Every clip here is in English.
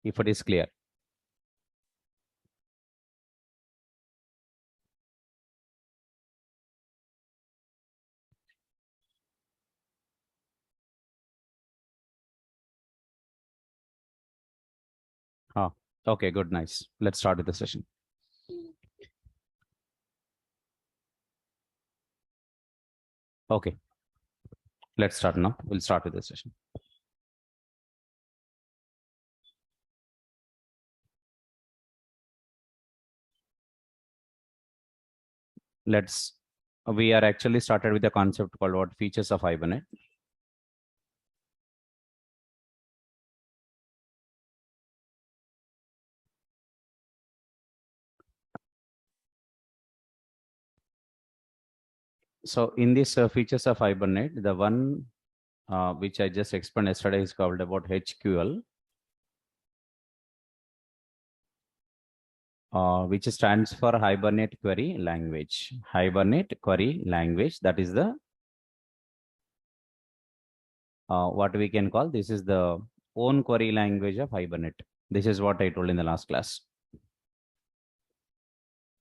if it is clear. Okay, good, nice. Let's start with the session. Okay, let's start now. We'll start with the session. We are actually started with a concept called what features of Hibernate. So in this features of Hibernate, the one which I just explained yesterday is called about HQL, which stands for Hibernate Query Language. Hibernate Query Language, that is the what we can call, this is the own query language of Hibernate. This is what I told in the last class.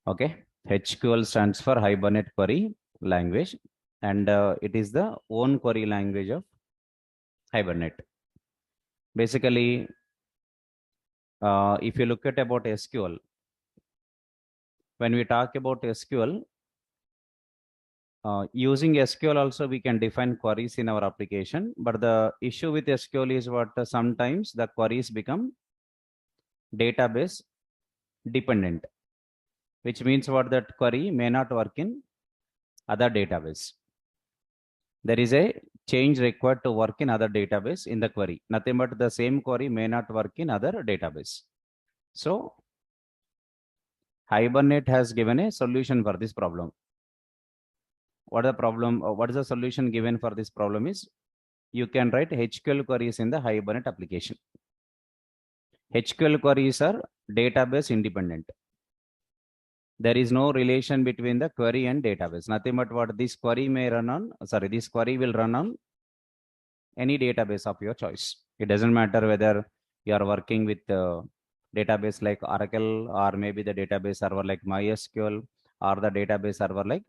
Okay, HQL stands for Hibernate Query Language, and it is the own query language of Hibernate. Basically, if you look at about SQL, when we talk about SQL, using SQL also we can define queries in our application, but the issue with SQL is what sometimes the queries become database dependent, which means what that query may not work in other database. There is a change required to work in other database in the query. Nothing but the same query may not work in other database. So Hibernate has given a solution for this problem. What the problem? What is the solution given for this problem is you can write HQL queries in the Hibernate application. HQL queries are database independent. There is no relation between the query and database. Nothing but what this query may run on. Sorry, this query will run on any database of your choice. It doesn't matter whether you are working with database like Oracle, or maybe the database server like MySQL, or the database server like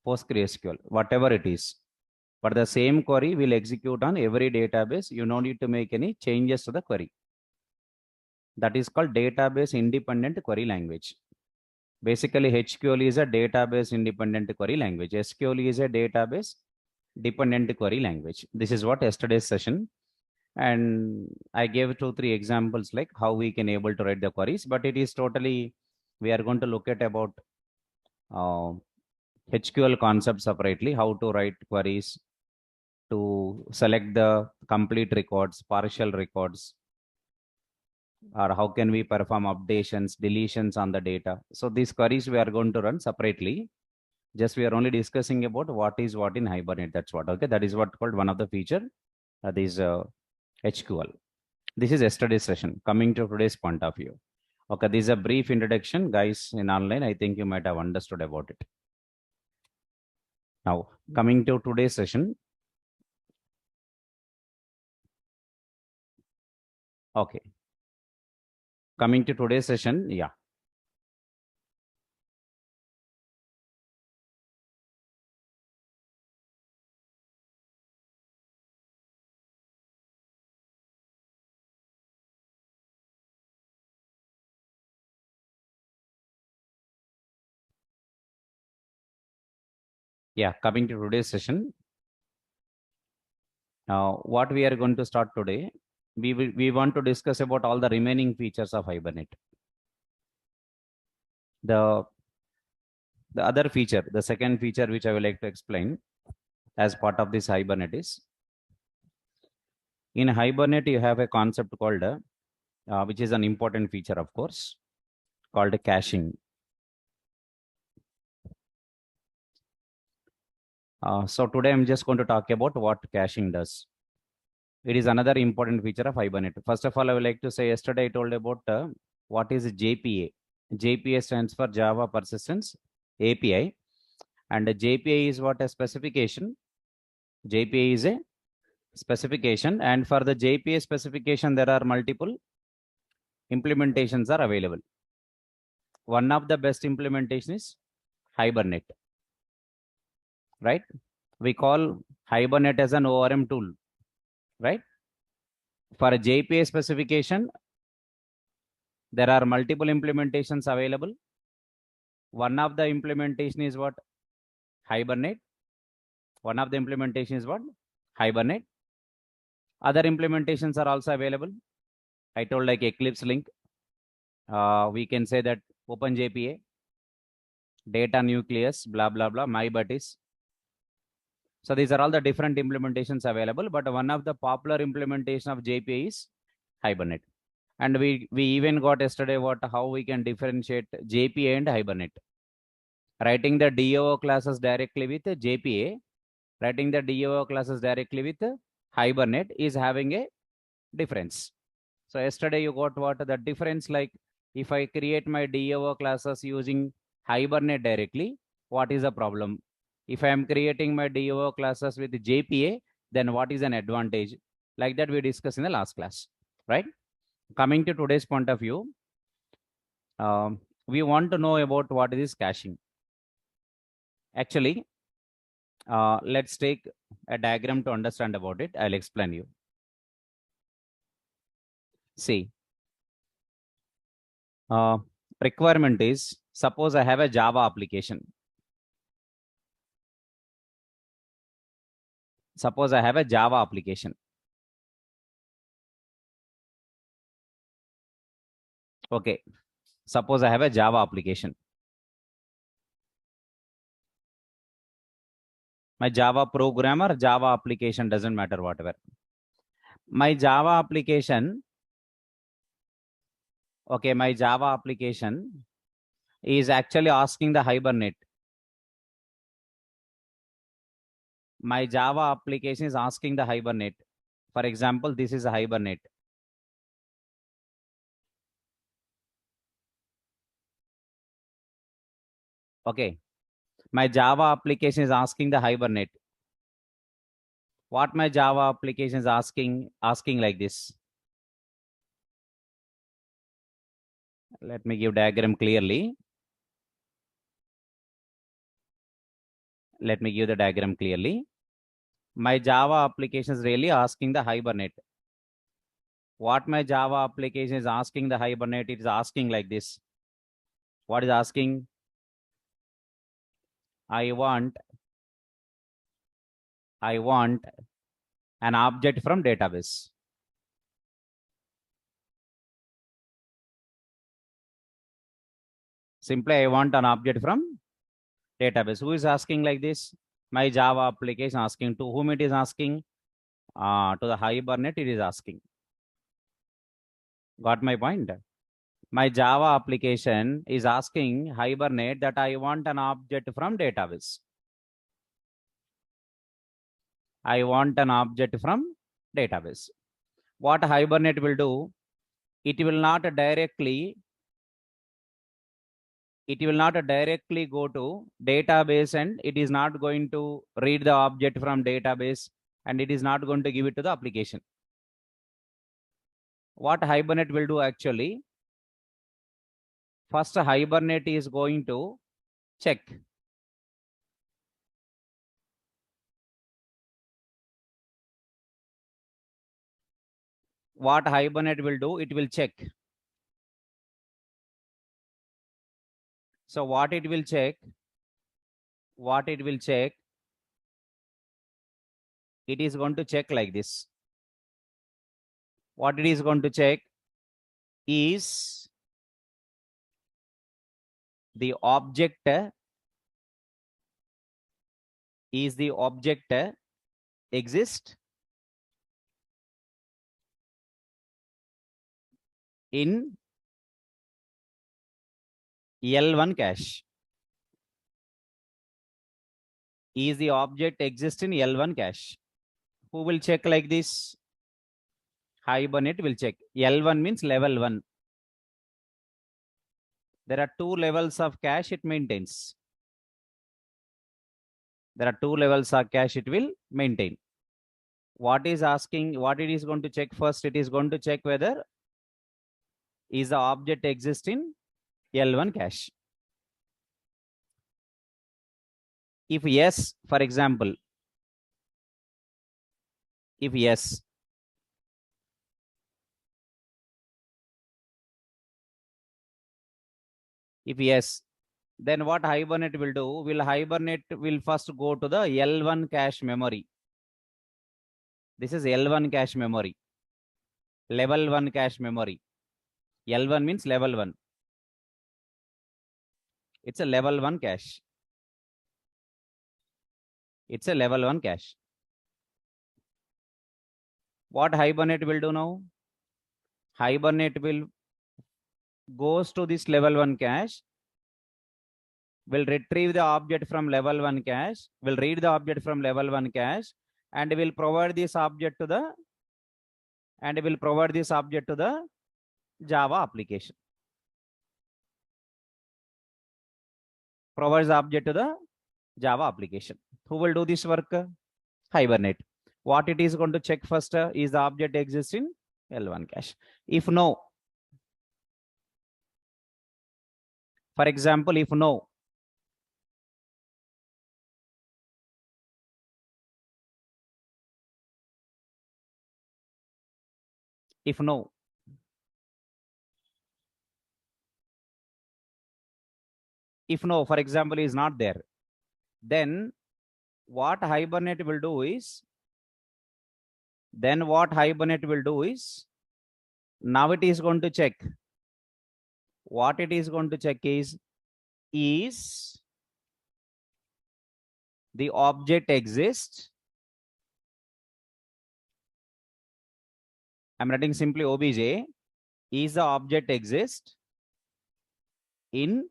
PostgreSQL, whatever it is. But the same query will execute on every database. You don't need to make any changes to the query. That is called database independent query language. Basically, HQL is a database independent query language. SQL is a database dependent query language. This is what yesterday's session. And I gave 2-3 examples like how we can able to write the queries, but it is totally, we are going to look at about HQL concept separately, how to write queries, to select the complete records, partial records, or how can we perform updations, deletions on the data. So these queries we are going to run separately. Just we are only discussing about what is what in Hibernate. That's what. Okay, that is what called one of the feature. This HQL. This is yesterday's session. Coming to today's point of view. Okay, this is a brief introduction, guys. In online, I think you might have understood about it. Now, coming to today's session. Okay. Coming to today's session, yeah. Yeah, coming to today's session. Now, what we are going to start today, we want to discuss about all the remaining features of Hibernate. The other feature, the second feature which I would like to explain as part of this Hibernate is, in Hibernate you have a concept called, which is an important feature of course, called caching. So today I'm just going to talk about what caching does. It is another important feature of Hibernate. First of all, I would like to say yesterday I told about what is JPA. JPA stands for Java Persistence API, and JPA is what a specification. JPA is a specification, and for the JPA specification there are multiple implementations are available. One of the best implementation is Hibernate, right? We call Hibernate as an ORM tool, right? For a JPA specification, there are multiple implementations available. One of the implementation is what? Hibernate. One of the implementation is what? Hibernate. Other implementations are also available. I told like Eclipse Link. We can say that OpenJPA, Data Nucleus, blah, blah, blah, MyButties. So these are all the different implementations available, but one of the popular implementation of JPA is Hibernate. And we even got yesterday how we can differentiate JPA and Hibernate. Writing the DAO classes directly with JPA, writing the DAO classes directly with Hibernate is having a difference. So yesterday you got what the difference, like if I create my DAO classes using Hibernate directly, what is the problem? If I am creating my DAO classes with JPA, then what is an advantage? Like that we discussed in the last class, right? Coming to today's point of view, we want to know about what is caching. Actually, let's take a diagram to understand about it. I'll explain you. See, requirement is, suppose I have a Java application. Suppose I have a Java application. Okay. Suppose I have a Java application. My Java program or Java application, doesn't matter, whatever. My Java application, okay, my Java application is actually asking the Hibernate. My Java application is asking the Hibernate. For example, this is a Hibernate. Okay. My Java application is asking the Hibernate. What my Java application is asking like this. Let me give diagram clearly. Let me give the diagram clearly. My Java application is really asking the Hibernate. What my Java application is asking the Hibernate, it is asking like this. What is asking? I want an object from database. Simply, I want an object from database. Who is asking like this? My Java application asking. To whom it is asking? To the Hibernate it is asking. Got my point? My Java application is asking Hibernate that I want an object from database. I want an object from database. What Hibernate will do, it will not directly go to database, and it is not going to read the object from database, and it is not going to give it to the application. What Hibernate will do actually, first Hibernate is going to check. What Hibernate will do, it will check. So what it will check, it is going to check like this. What it is going to check is the object exist in L1 cache. Is the object exist in L1 cache? Who will check like this? Hibernate will check. L1 means level 1. There are 2 levels of cache it maintains. There are 2 levels of cache it will maintain. What is asking, what it is going to check first? It is going to check whether is the object exist in L1 cache? If yes, for example, if yes, then what Hibernate will do? Hibernate will first go to the L1 cache memory. This is L1 cache memory. Level 1 cache memory. L1 means level 1. It's a level 1 cache. It's a level 1 cache. What Hibernate will do now? Hibernate will goes to this level 1 cache, will retrieve the object from level 1 cache, will read the object from level 1 cache, and will provide this object to the Java application. Provides the object to the Java application. Who will do this work? Hibernate. What it is going to check first is the object exists in L1 cache. If no, for example, if no, for example, is not there, then what Hibernate will do is, now it is going to check. What it is going to check is the object exists? I'm writing simply obj. Is the object exist in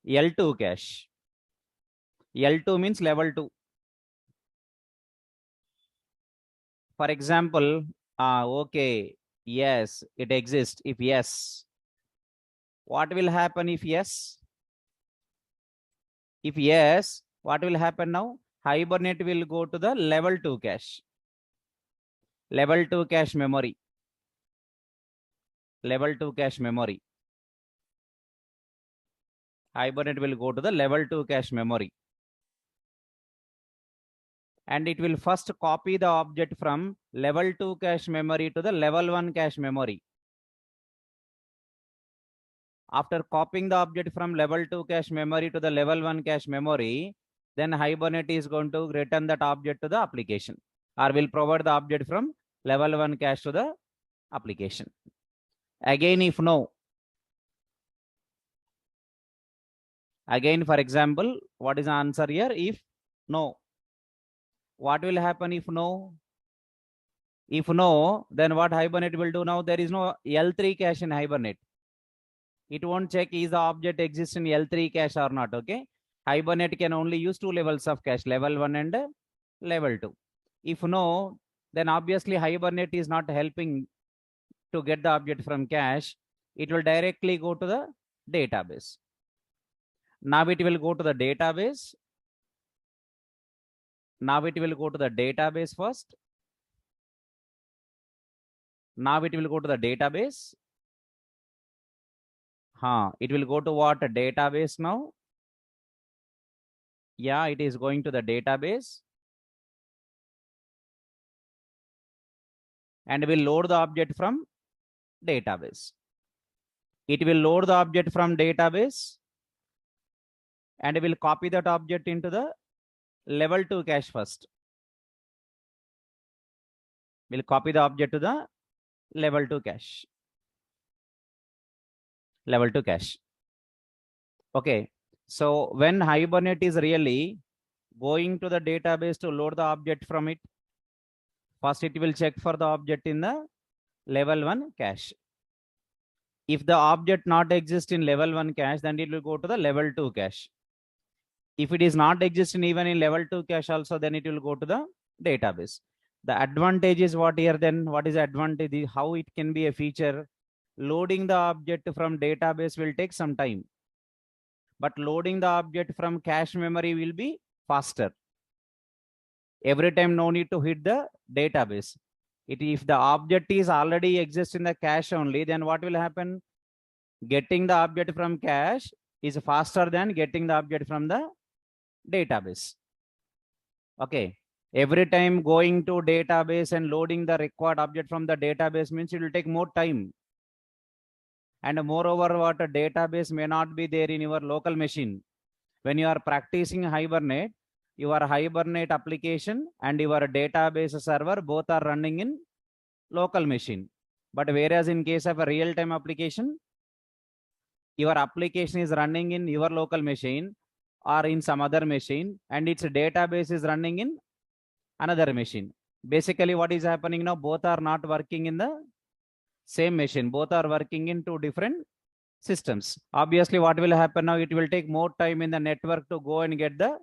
L2 cache? L2 means level 2. For example, okay, yes, it exists. If yes, what will happen if yes? If yes, what will happen now? Hibernate will go to the level 2 cache. Level 2 cache memory. Level 2 cache memory. Hibernate will go to the level 2 cache memory. And it will first copy the object from level 2 cache memory to the level 1 cache memory. After copying the object from level 2 cache memory to the level 1 cache memory, then Hibernate is going to return that object to the application, or will provide the object from level 1 cache to the application. Again, if no. Again, for example, what is the answer here? If no. What will happen if no? If no, then what Hibernate will do now? There is no L3 cache in Hibernate. It won't check is the object exists in L3 cache or not, okay? Hibernate can only use 2 levels of cache, level 1 and level 2. If no, then obviously Hibernate is not helping to get the object from cache. It will directly go to the database. Now it will go to the database. Now it will go to the database first. Now it will go to the database. It will go to what? Database now. Yeah, it is going to the database. And will load the object from database. It will load the object from database and will copy that object into the level 2 cache first. We'll copy the object to the level 2 cache. Level 2 cache. Okay. So when Hibernate is really going to the database to load the object from it, first it will check for the object in the level 1 cache. If the object not exist in level 1 cache, then it will go to the level 2 cache. If it is not existing even in level 2 cache also, then it will go to the database. The advantage is what here then? What is the advantage? How it can be a feature? Loading the object from database will take some time. But loading the object from cache memory will be faster. Every time no need to hit the database. If the object is already exist in the cache only, then what will happen? Getting the object from cache is faster than getting the object from the database. Okay. Every time going to database and loading the required object from the database means it will take more time. And moreover, what a database may not be there in your local machine. When you are practicing Hibernate, your Hibernate application and your database server both are running in local machine. But whereas in case of a real-time application, your application is running in your local machine or in some other machine, and its database is running in another machine. Basically, what is happening now? Both are not working in the same machine. Both are working in two different systems. Obviously, what will happen now? It will take more time in the network to go and get the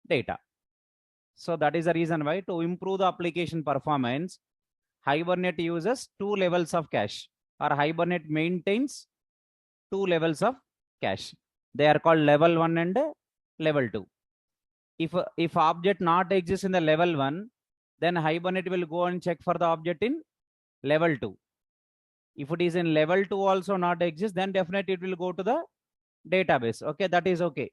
data. So that is the reason why, to improve the application performance, Hibernate uses two levels of cache, or Hibernate maintains two levels of cache. They are called level 1 and level 2. If object not exists in the level 1, then Hibernate will go and check for the object in level 2. If it is in level 2 also not exist, then definitely it will go to the database. Okay, that is okay.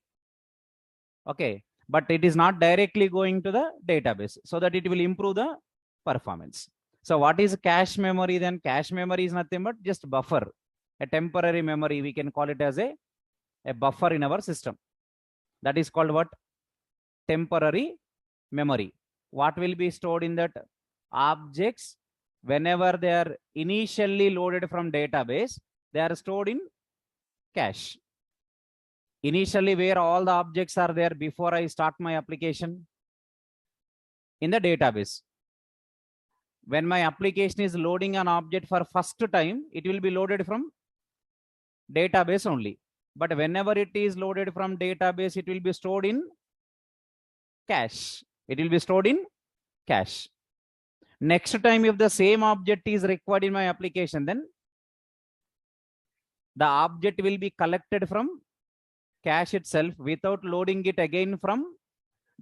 Okay, but it is not directly going to the database, so that it will improve the performance. So what is cache memory then? Cache memory is nothing but just buffer, a temporary memory. We can call it as a buffer in our system. That is called what? Temporary memory. What will be stored in that? Objects, whenever they are initially loaded from database, they are stored in cache. Initially, where all the objects are there before I start my application? In the database. When my application is loading an object for first time, it will be loaded from database only. But whenever it is loaded from database, it will be stored in cache. It will be stored in cache. Next time, if the same object is required in my application, then the object will be collected from cache itself without loading it again from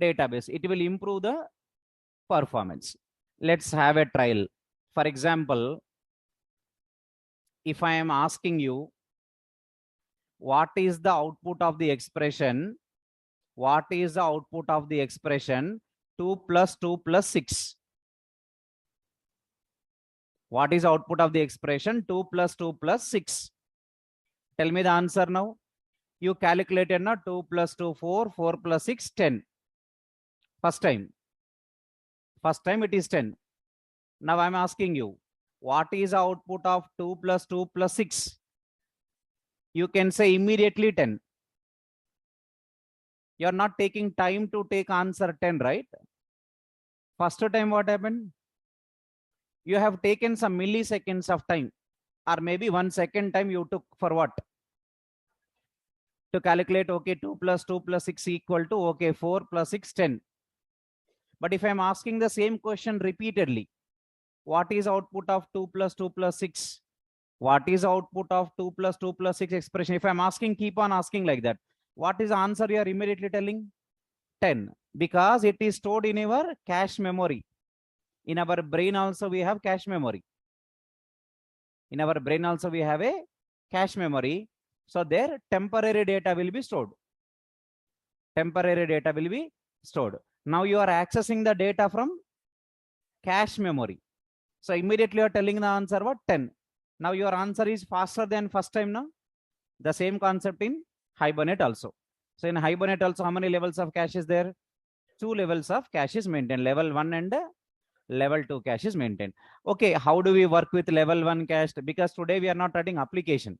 database. It will improve the performance. Let's have a trial. For example, if I am asking you, what is the output of the expression? What is the output of the expression 2 plus 2 plus 6? What is the output of the expression 2 plus 2 plus 6? Tell me the answer now. You calculated now 2 plus 2, 4, 4 plus 6, 10. First time. First time it is 10. Now I'm asking you, what is the output of 2 plus 2 plus 6? You can say immediately 10. You're not taking time to take answer 10, right? First time what happened? You have taken some milliseconds of time, or maybe 1 second time you took for what? To calculate, okay, 2 plus 2 plus 6 equal to, okay, 4 plus 6, 10. But if I'm asking the same question repeatedly, what is output of 2 plus 2 plus 6? What is output of 2 plus 2 plus 6 expression? If I'm asking, keep on asking like that, what is the answer you are immediately telling? 10. Because it is stored in our cache memory. In our brain also we have cache memory. In our brain also we have a cache memory. So there temporary data will be stored. Temporary data will be stored. Now you are accessing the data from cache memory. So immediately you are telling the answer what? 10. Now your answer is faster than first time now. The same concept in Hibernate also. So in Hibernate also, how many levels of cache is there? 2 levels of cache is maintained. Level 1 and level 2 cache is maintained. Okay, how do we work with level 1 cache? Because today we are not writing application.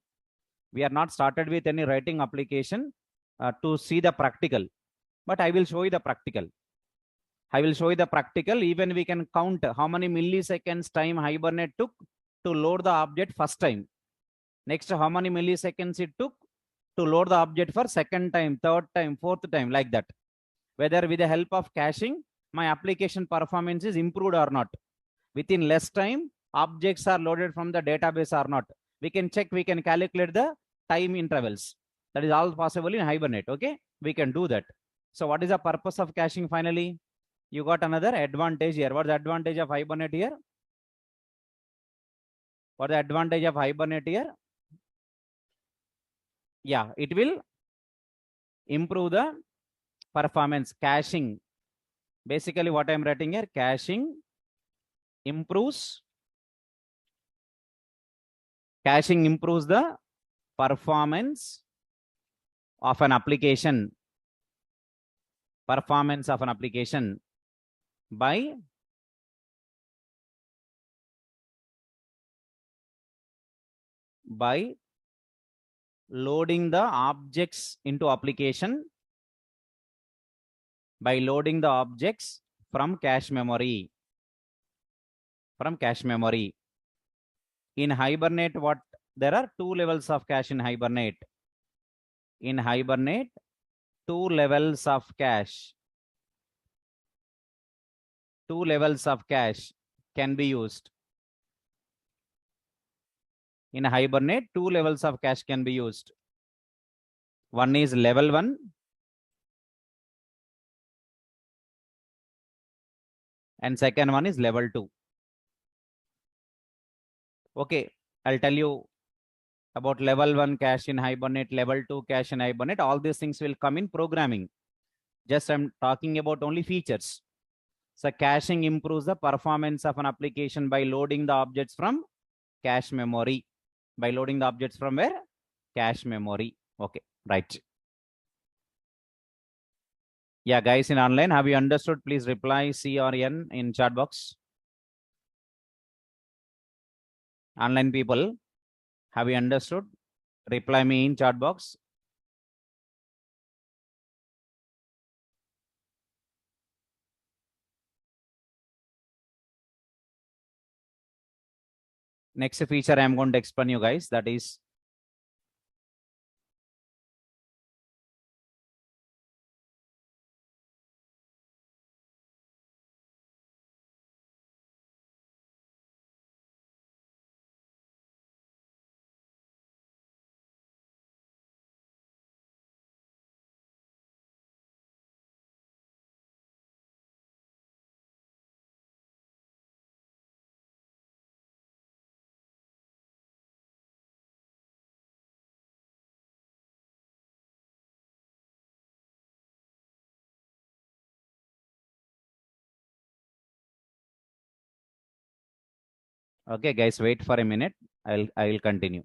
We are not started with any writing application to see the practical. But I will show you the practical. I will show you the practical. Even we can count how many milliseconds time Hibernate took to load the object first time. Next, how many milliseconds it took to load the object for second time, third time, fourth time, like that. Whether with the help of caching, my application performance is improved or not. Within less time, objects are loaded from the database or not. We can check, we can calculate the time intervals. That is all possible in Hibernate. Okay, we can do that. So what is the purpose of caching finally? You got another advantage here. What's the advantage of Hibernate here? What is the advantage of Hibernate here? Yeah, it will improve the performance. Caching. Basically, what I'm writing here, improves caching improves the performance of an application. Performance of an application by loading the objects into application by loading the objects from cache memory. In Hibernate, what there are two levels of cache in Hibernate. In Hibernate, two levels of cache. Two levels of cache can be used. In Hibernate, two levels of cache can be used. One is level 1 and second one is level 2. Okay, I'll tell you about level 1 cache in Hibernate, level 2 cache in Hibernate. All these things will come in programming. Just I'm talking about only features. So caching improves the performance of an application by loading the objects from cache memory. By loading the objects from where? Cache memory. Okay, right. Yeah, guys in online, have you understood? Please reply C or N in chat box. Online people, have you understood? Reply me in chat box. Next feature I'm going to explain you guys, that is okay, guys, wait for a minute. I will continue.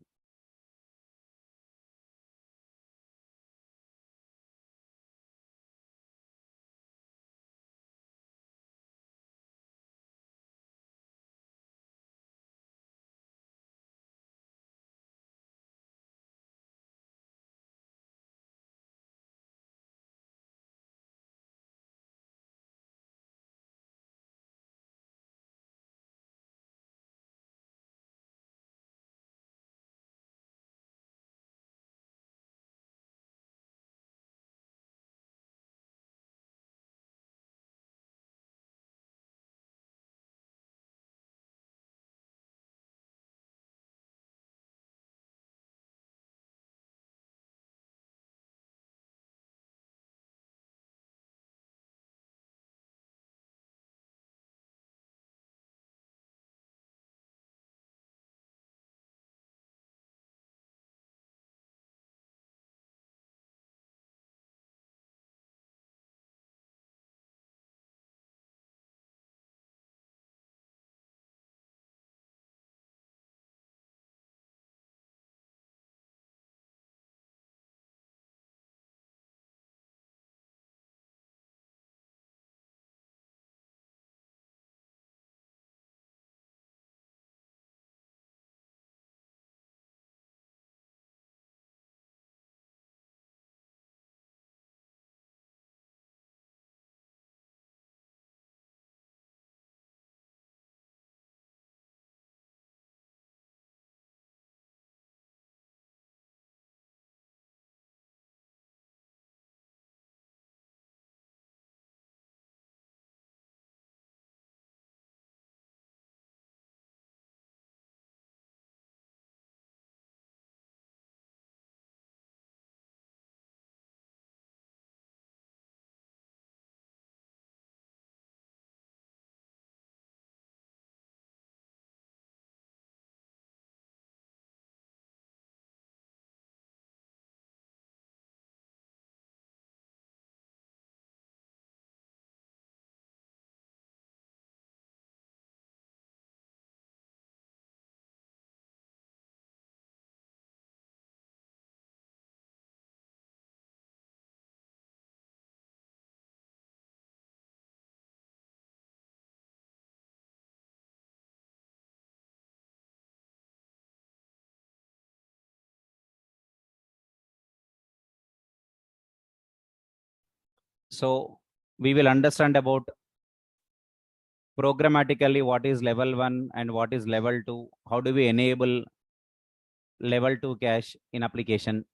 So we will understand about programmatically what is level 1 and what is level 2. How do we enable level 2 cache in application?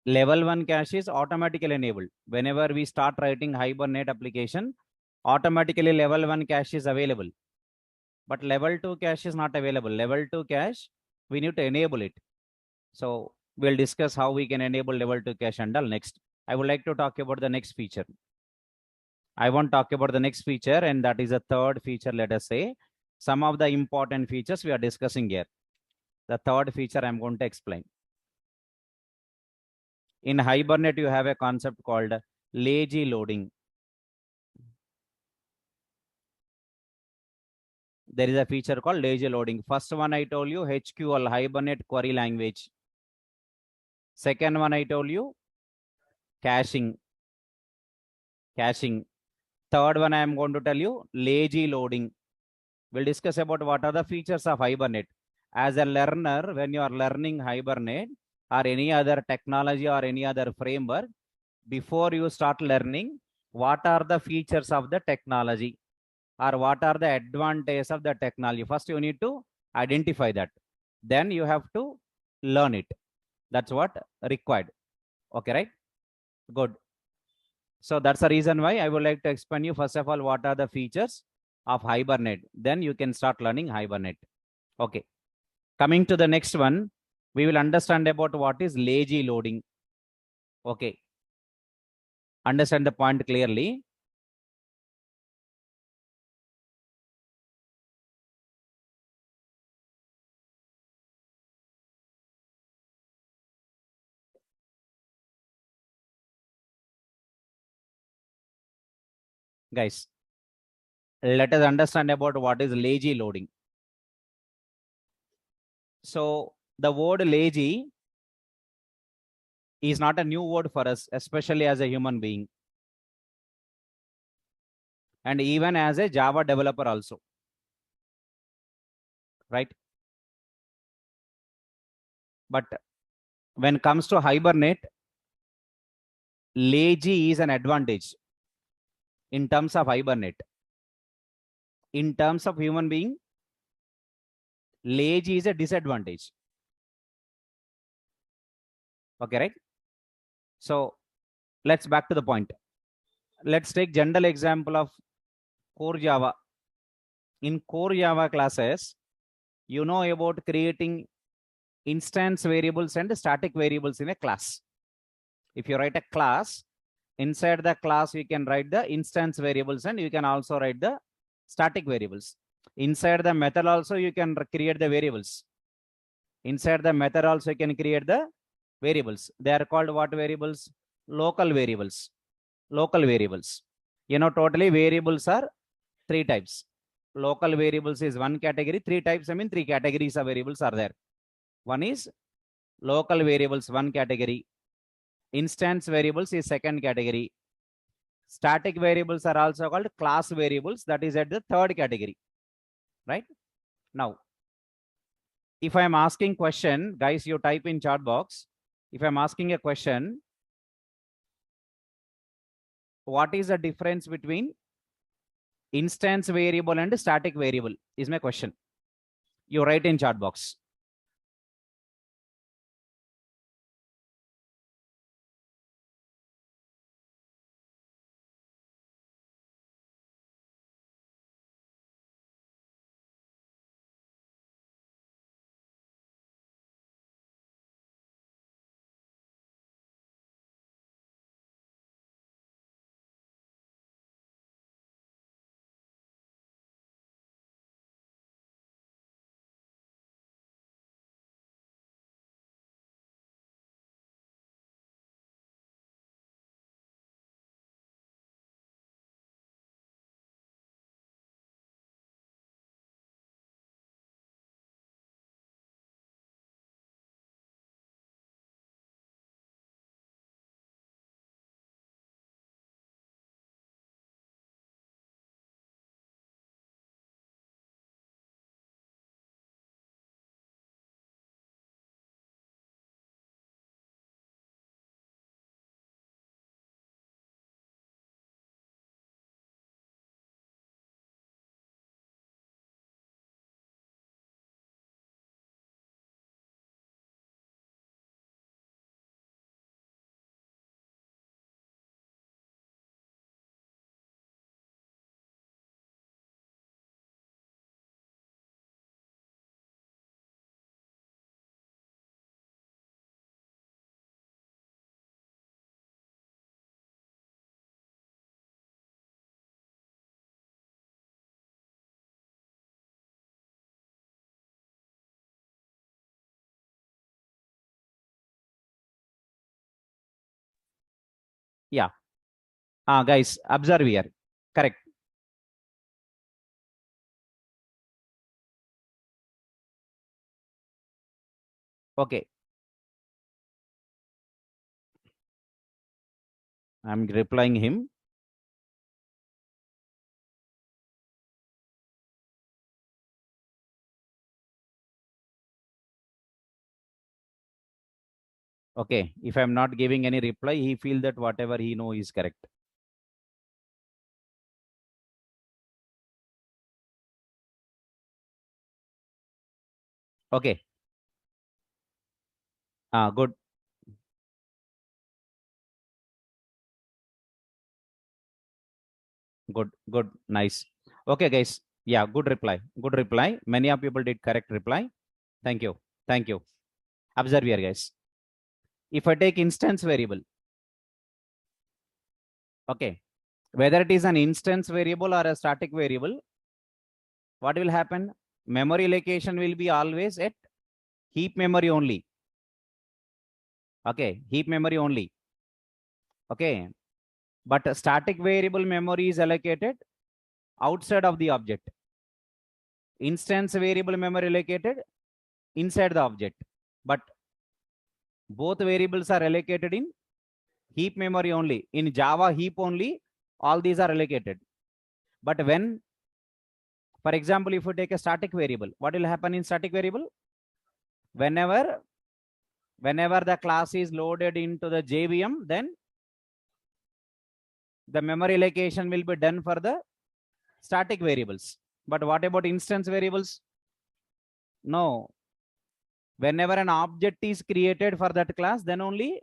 Level 1 cache is automatically enabled. Whenever we start writing Hibernate application, automatically level 1 cache is available. But level 2 cache is not available. Level 2 cache, we need to enable it. So we'll discuss how we can enable level 2 cache and all next. I would like to talk about the next feature. I want to talk about the next feature, and that is a third feature, let us say. Some of the important features we are discussing here. The third feature I'm going to explain. In Hibernate, you have a concept called lazy loading. There is a feature called lazy loading. First one I told you, HQL, Hibernate query language. Second one I told you, caching. Third one I am going to tell you, lazy loading. We'll discuss about what are the features of Hibernate. As a learner, when you are learning Hibernate or any other technology or any other framework, before you start learning, what are the features of the technology or what are the advantages of the technology? First, you need to identify that. Then you have to learn it. That's what required. Okay, right? Good. So that's the reason why I would like to explain you first of all what are the features of Hibernate. Then you can start learning Hibernate. Okay. Coming to the next one, we will understand about what is lazy loading. Okay. Understand the point clearly. Guys, let us understand about what is lazy loading. So the word lazy is not a new word for us, especially as a human being. And even as a Java developer also. Right? But when it comes to Hibernate, lazy is an advantage in terms of Hibernate. In terms of human being, lazy is a disadvantage. Okay, right? So let's back to the point. Let's take general example of core Java. In core Java classes, you know about creating instance variables and static variables in a class. If you write a class, inside the class, you can write the instance variables and you can also write the static variables. Inside the method also, you can create the variables. Inside the method also, you can create the variables. They are called what variables? Local variables. Local variables. You know, totally variables are three types. Local variables is one category. Three types, I mean, three categories of variables are there. One is local variables, one category. Instance variables is second category. Static variables are also called class variables. That is at the third category. Right? Now, if I am asking question, guys, you type in chat box. If I'm asking a question, what is the difference between instance variable and static variable is my question. You write in chat box. Yeah. Guys, observe here. Correct. Okay. I'm replying him. Okay. If I'm not giving any reply, he feel that whatever he know is correct. Okay. Good. Good. Good. Nice. Okay, guys. Yeah, good reply. Good reply. Many of people did correct reply. Thank you. Thank you. Observe here, guys. If I take instance variable, okay, whether it is an instance variable or a static variable, what will happen? Memory location will be always at heap memory only. Okay, heap memory only. Okay, but a static variable memory is allocated outside of the object. Instance variable memory allocated inside the object. But both variables are allocated in heap memory only. In Java heap only, all these are allocated. But when, for example, if you take a static variable, what will happen in static variable? Whenever the class is loaded into the JVM, then the memory allocation will be done for the static variables. But what about instance variables? No. Whenever an object is created for that class, then only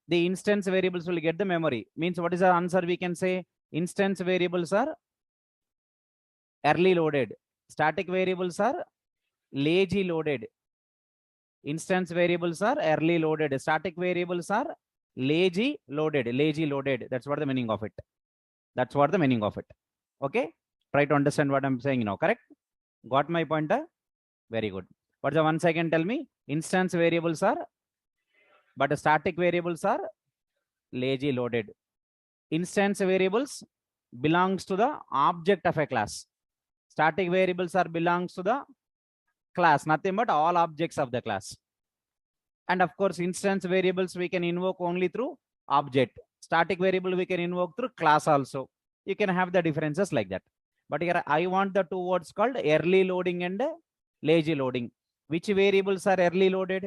the instance variables will get the memory. Means what is the answer? We can say instance variables are early loaded. Static variables are lazy loaded. Instance variables are early loaded. Static variables are lazy loaded. Lazy loaded. That's what the meaning of it. That's what the meaning of it. Okay. Try to understand what I'm saying now. Correct? Got my pointer? Very good. What's the once again tell me? Instance variables are, but static variables are lazy loaded. Instance variables belongs to the object of a class. Static variables are belongs to the class, nothing but all objects of the class. And of course, instance variables we can invoke only through object. Static variable we can invoke through class also. You can have the differences like that. But here I want the two words called early loading and lazy loading. Which variables are early loaded?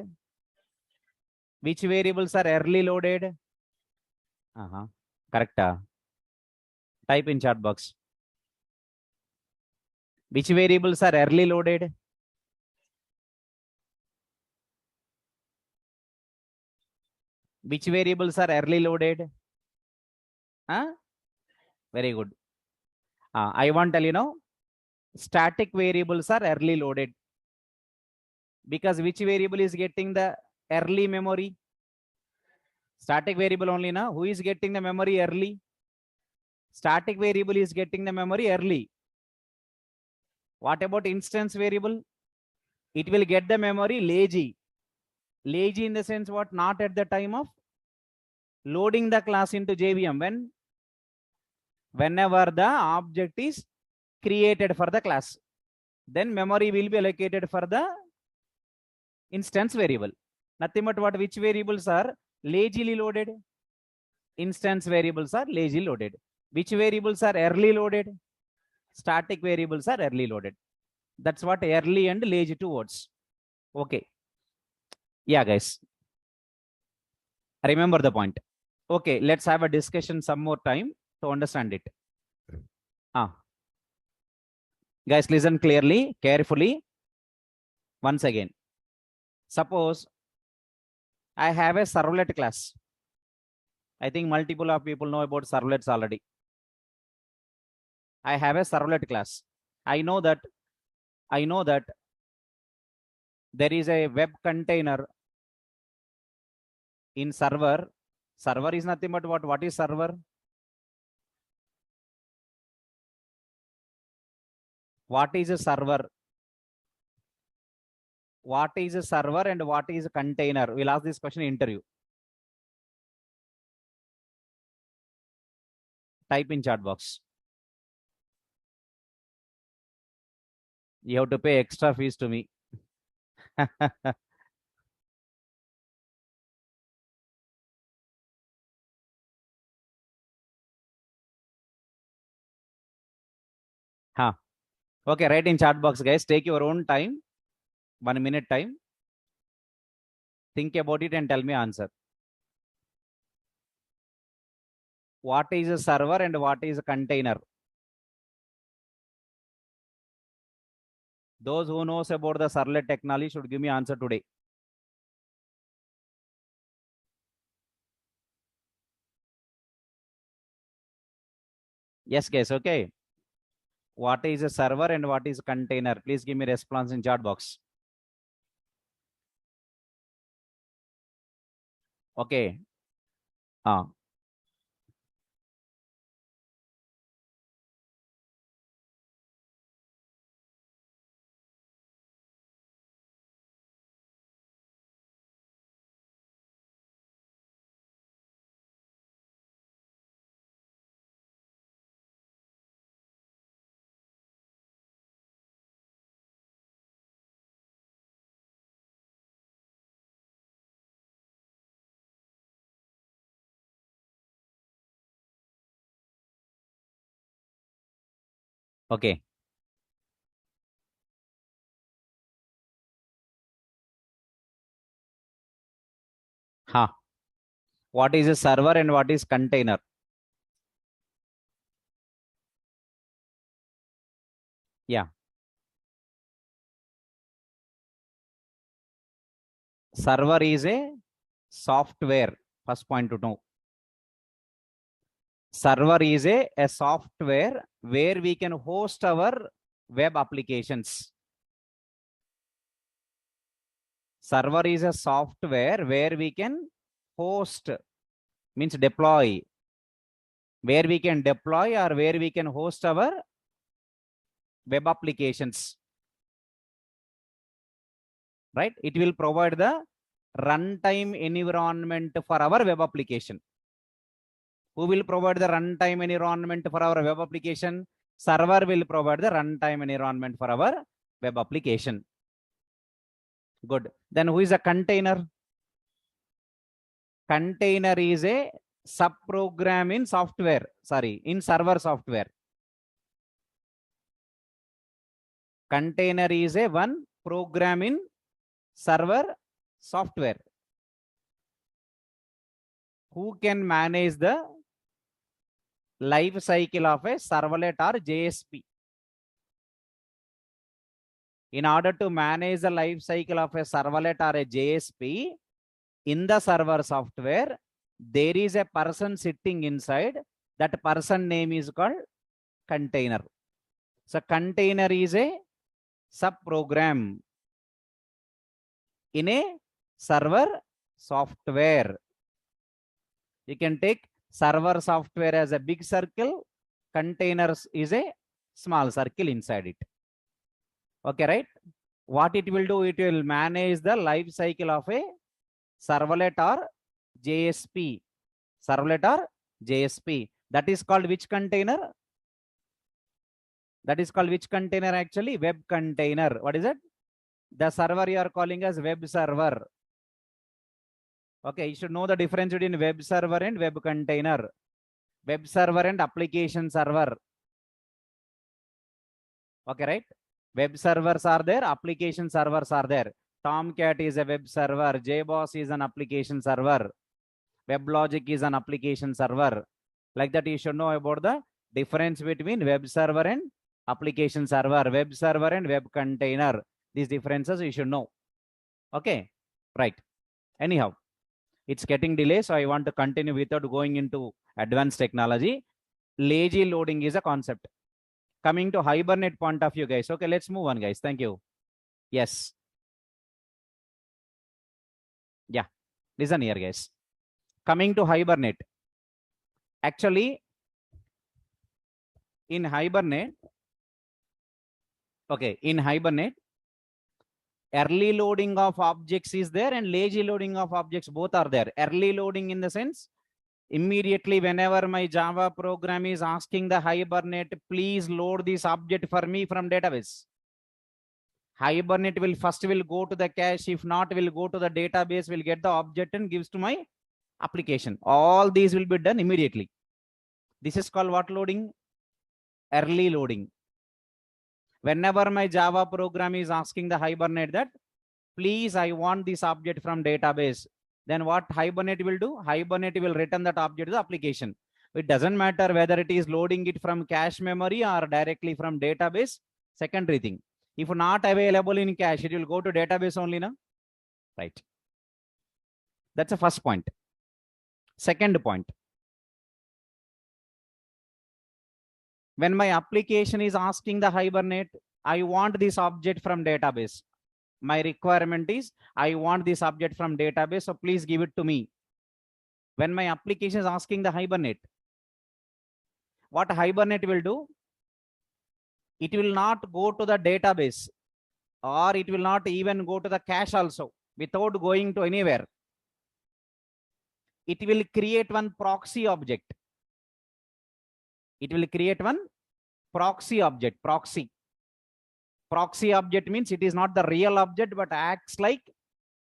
Which variables are early loaded? Correct. Type in chat box. Which variables are early loaded? Which variables are early loaded? Very good. I want to tell you now, static variables are early loaded. Because which variable is getting the early memory? Static variable only now. Who is getting the memory early? Static variable is getting the memory early. What about instance variable? It will get the memory lazy. Lazy in the sense what? Not at the time of loading the class into JVM. Whenever the object is created for the class, then memory will be allocated for the instance variable. Nothing but what? Which variables are lazily loaded? Instance variables are lazy loaded. Which variables are early loaded? Static variables are early loaded. That's what early and lazy two words. Okay. Yeah, guys. Remember the point. Okay, let's have a discussion some more time to understand it. Guys, listen clearly, carefully. Once again. Suppose I have a servlet class. I think multiple of people know about servlets already. I have a servlet class. I know that there is a web container in server. Server is nothing but what? What is server? What is a server? What is a server and what is a container? We'll ask this question in interview. Type in chat box. You have to pay extra fees to me. Huh. Okay, write in chat box, guys. Take your own time. 1 minute time. Think about it and tell me answer. What is a server and what is a container? Those who knows about the serverless technology should give me answer today. Yes, guys. Okay. What is a server and what is a container? Please give me response in chat box. Okay. Okay. Huh. What is a server and what is container? Yeah. Server is a software. First point to know. Server is a software where we can host our web applications. Server is a software where we can host, means deploy, where we can deploy or where we can host our web applications. Right? It will provide the runtime environment for our web application. Who will provide the runtime environment for our web application? Server will provide the runtime environment for our web application. Good. Then who is a container? Container is a subprogram in software. Sorry, in server software. Container is a one program in server software. Who can manage the life cycle of a servlet or JSP? In order to manage the life cycle of a servlet or a JSP in the server software, there is a person sitting inside. That person name is called container. So container is a subprogram in a server software. You can take server software as a big circle. Containers is a small circle inside it. Okay, right? What it will do, it will manage the life cycle of a servlet or JSP. Servlet or JSP. That is called which container? That is called which container actually? Web container. What is it? The server you are calling as web server. Okay, you should know the difference between web server and web container. Web server and application server. Okay, right? Web servers are there, application servers are there. Tomcat is a web server, JBoss is an application server, WebLogic is an application server. Like that, you should know about the difference between web server and application server, web server and web container. These differences you should know. Okay, right. Anyhow, it's getting delayed, so I want to continue without going into advanced technology. Lazy loading is a concept. Coming to Hibernate point of view, guys. Okay, let's move on, guys. Thank you. Yes. Yeah. Listen here, guys. Coming to Hibernate. Actually, in Hibernate, okay, in Hibernate, early loading of objects is there and lazy loading of objects both are there. Early loading in the sense, Immediately, whenever my Java program is asking the Hibernate, please load this object for me from database. Hibernate will first go to the cache. If not, will go to the database, will get the object and gives to my application. All these will be done immediately. This is called what loading? Early loading. Whenever my Java program is asking the Hibernate that, please, I want this object from database. Then what Hibernate will do? Hibernate will return that object to the application. It doesn't matter whether it is loading it from cache memory or directly from database. Secondary thing. If not available in cache, it will go to database only, na? Right. That's the first point. Second point. When my application is asking the Hibernate, I want this object from database. My requirement is, I want this object from database, so please give it to me. When my application is asking the Hibernate, what Hibernate will do? It will not go to the database, or it will not even go to the cache also without going to anywhere. It will create one proxy object. It will create one proxy object, proxy. Proxy object means it is not the real object, but acts like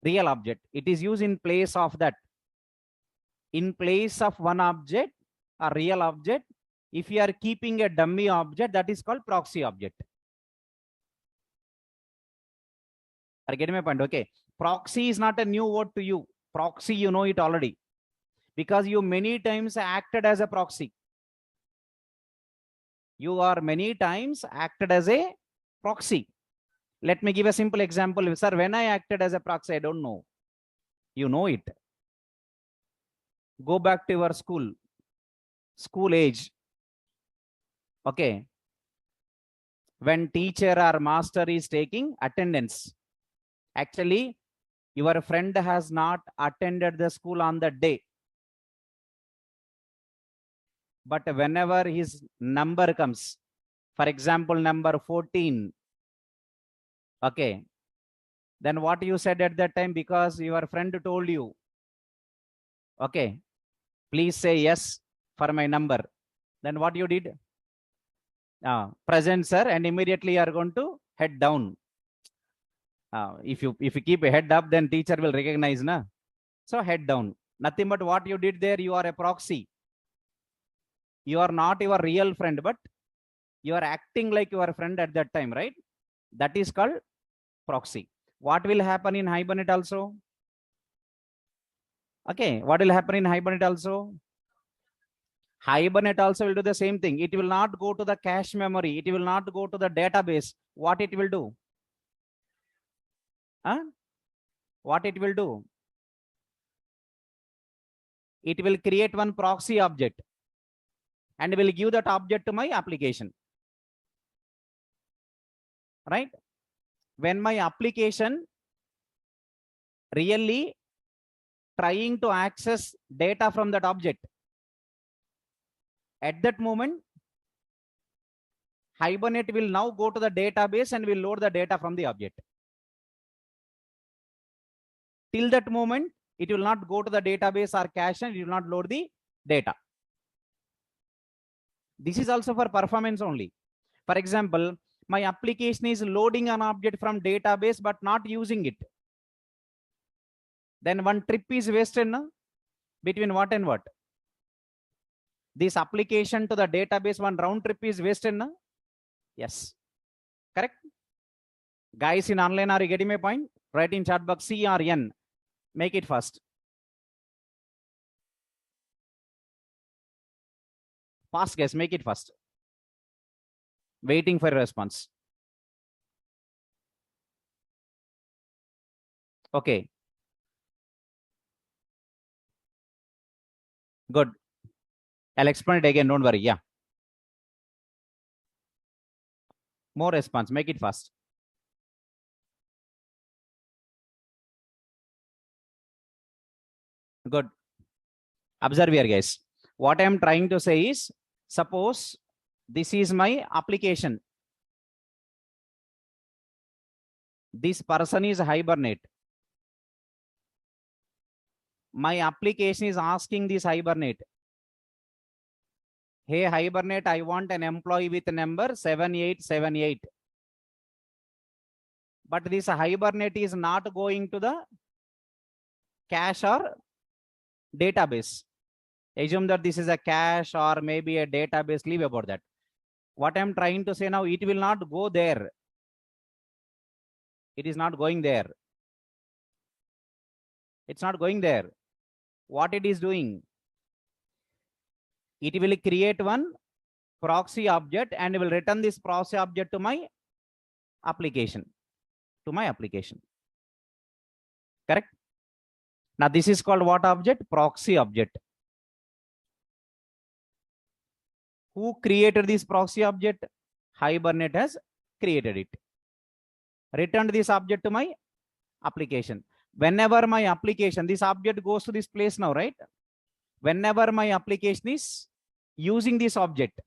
real object. It is used in place of that. In place of one object, a real object, if you are keeping a dummy object, that is called proxy object. Are you getting my point? Okay. Proxy is not a new word to you. Proxy, you know it already. Because you many times acted as a proxy. You are many times acted as a proxy. Let me give a simple example. Sir, when I acted as a proxy, I don't know. You know it. Go back to your school age. Okay. When teacher or master is taking attendance, actually, your friend has not attended the school on the day. But whenever his number comes, for example, number 14, okay, then what you said at that time, because your friend told you, okay, please say yes for my number. Then what you did? Present, sir, and immediately you are going to head down. If you keep a head up, then teacher will recognize, na? So head down. Nothing but what you did there, you are a proxy. You are not your real friend, but you are acting like your friend at that time, right? That is called proxy. What will happen in Hibernate also? Okay, what will happen in Hibernate also? Hibernate also will do the same thing. It will not go to the cache memory. It will not go to the database. What it will do? What it will do? It will create one proxy object and will give that object to my application. Right? When my application really trying to access data from that object, at that moment, Hibernate will now go to the database and will load the data from the object. Till that moment, it will not go to the database or cache and it will not load the data. This is also for performance only. For example, my application is loading an object from database but not using it. Then one trip is wasted, no? Between what and what? This application to the database, one round trip is wasted, no? Yes. Correct? Guys in online, are you getting my point? Write in chat box C or N. Make it fast. Fast, guys. Make it fast. Waiting for a response. Okay. Good. I'll explain it again. Don't worry. Yeah. More response. Make it fast. Good. Observe here, guys. What I am trying to say is, suppose this is my application. This person is Hibernate. My application is asking this Hibernate. Hey, Hibernate, I want an employee with number 7878. But this Hibernate is not going to the cache or database. Assume that this is a cache or maybe a database, leave about that. What I'm trying to say now, it will not go there. It is not going there. It's not going there. What it is doing, it will create one proxy object and will return this proxy object to my application. Correct? Now this is called what object? Proxy object. Who created this proxy object? Hibernate has created it. Returned this object to my application. Whenever my application, this object goes to this place now, right? Whenever my application is using this object,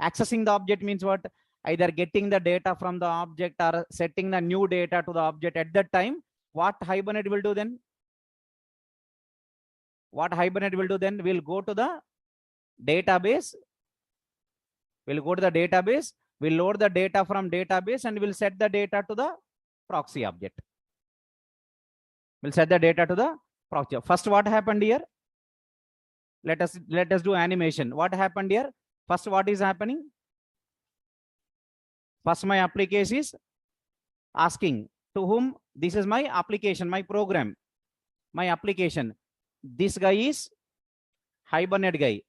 accessing the object means what? Either getting the data from the object or setting the new data to the object. At that time, what Hibernate will do then? What Hibernate will do then? We'll go to the database. We'll go to the database. We'll load the data from database and we'll set the data to the proxy object. We'll set the data to the proxy. First, what happened here? Let us do animation. What happened here? First, what is happening? First, my application is asking to whom? This is my application, my program, my application. This guy is Hibernate guy.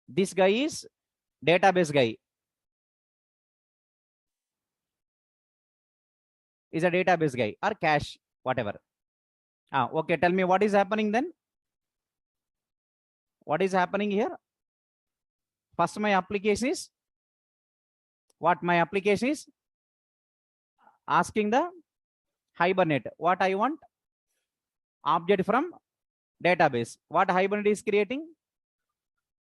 This guy is database guy. Is a database guy or cache, whatever. Okay, tell me what is happening then? What is happening here? First, my application is what? My application is asking the Hibernate what I want? Object from database. What Hibernate is creating?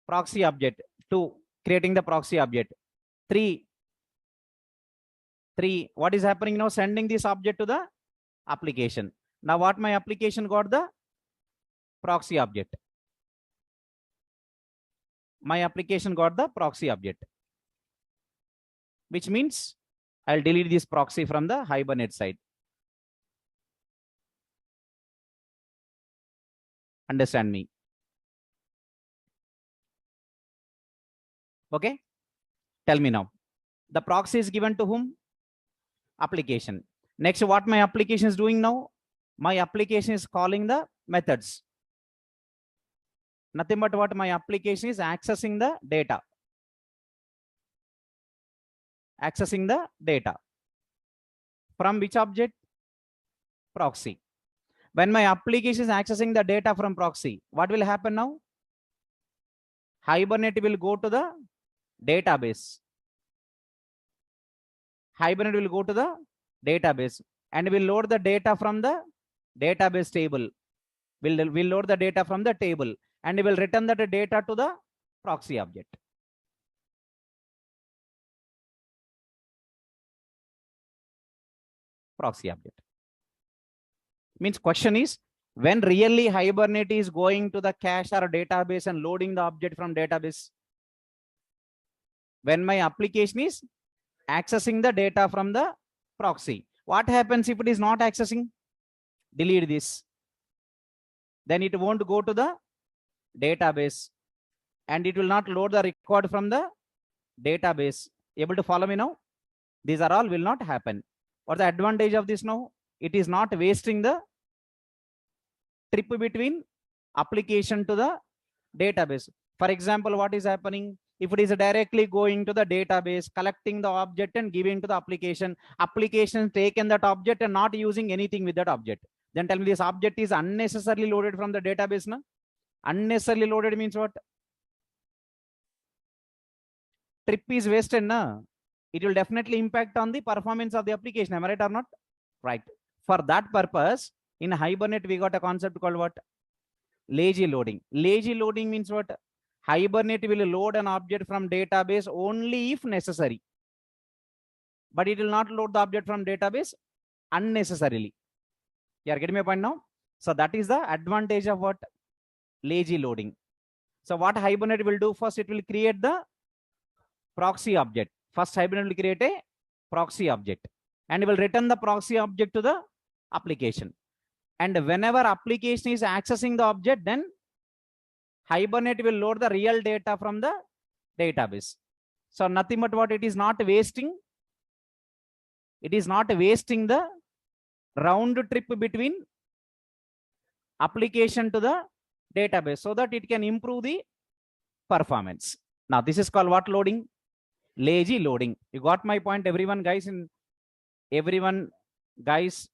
Proxy object. 2, creating the proxy object. 3, what is happening now? Sending this object to the application. Now what my application got? The proxy object. My application got the proxy object, which means I'll delete this proxy from the Hibernate side. Understand me? Okay, tell me now. The proxy is given to whom? Application. Next, what my application is doing now? My application is calling the methods. Nothing but what? My application is accessing the data. Accessing the data. From which object? Proxy. When my application is accessing the data from proxy, what will happen now? Hibernate will go to the database. Hibernate will go to the database and will load the data from the database table. Will load the data from the table and will return that data to the proxy object. Proxy object. Means question is, when really Hibernate is going to the cache or database and loading the object from database? When my application is accessing the data from the proxy. What happens if it is not accessing? Delete this. Then it won't go to the database and it will not load the record from the database. Able to follow me now? These are all will not happen. What's the advantage of this now? It is not wasting the trip between application to the database. For example, what is happening? If it is directly going to the database, collecting the object and giving to the application, application taken that object and not using anything with that object. Then tell me, this object is unnecessarily loaded from the database. Na? Unnecessarily loaded means what? Trip is wasted. Na? It will definitely impact on the performance of the application. Am I right or not? Right. For that purpose, in Hibernate, we got a concept called what? Lazy loading. Lazy loading means what? Hibernate will load an object from database only if necessary. But it will not load the object from database unnecessarily. You are getting my point now? So that is the advantage of what? Lazy loading. So what Hibernate will do first, it will create the proxy object. First, Hibernate will create a proxy object and it will return the proxy object to the application. And whenever application is accessing the object, then Hibernate will load the real data from the database. So nothing but what? It is not wasting. It is not wasting the round trip between application to the database so that it can improve the performance. Now this is called what loading? Lazy loading. You got my point, everyone, guys? Everyone, guys,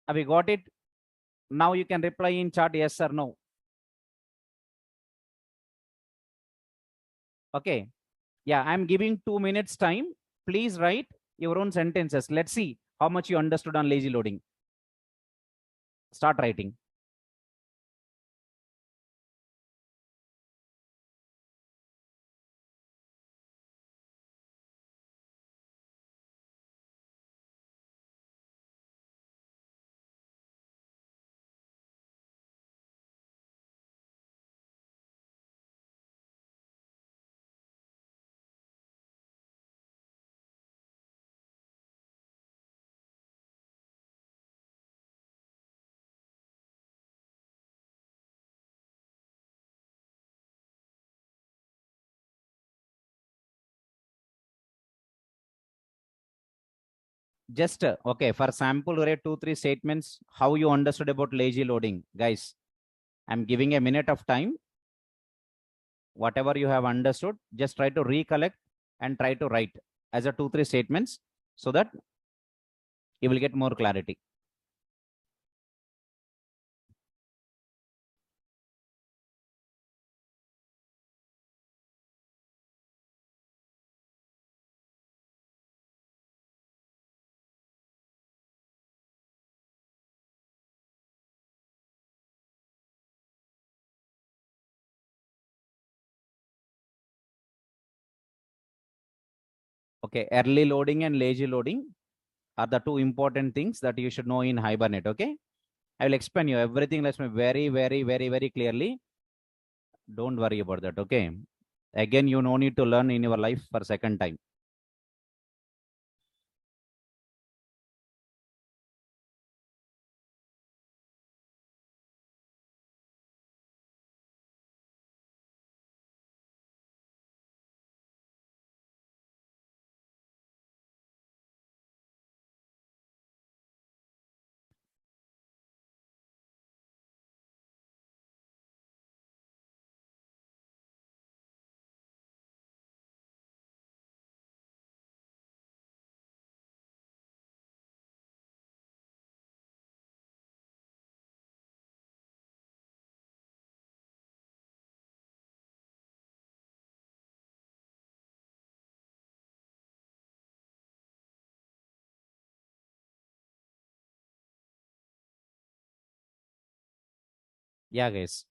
have you got it? Now you can reply in chat yes or no. Okay. Yeah, I'm giving 2 minutes time. Please write your own sentences. Let's see how much you understood on lazy loading. Start writing. Just okay, for sample, write 2-3 statements how you understood about lazy loading. Guys, I'm giving a minute of time. Whatever you have understood, just try to recollect and try to write as a 2-3 statements so that you will get more clarity. Okay, early loading and lazy loading are the two important things that you should know in Hibernate. Okay, I will explain you everything. Let's me very, very, very, very clearly. Don't worry about that. Okay, again, you no need to learn in your life for second time. Yeah, guys.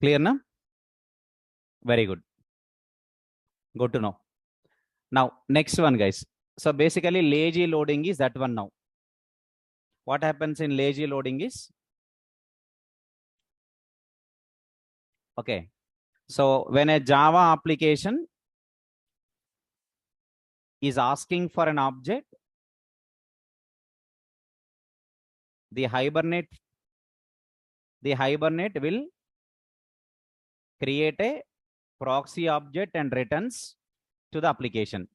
Clear now? Very good. Good to know. Now, next one, guys. So basically, lazy loading is that one now. What happens in lazy loading is, okay. So when a Java application is asking for an object, the Hibernate will create a proxy object and returns to the application.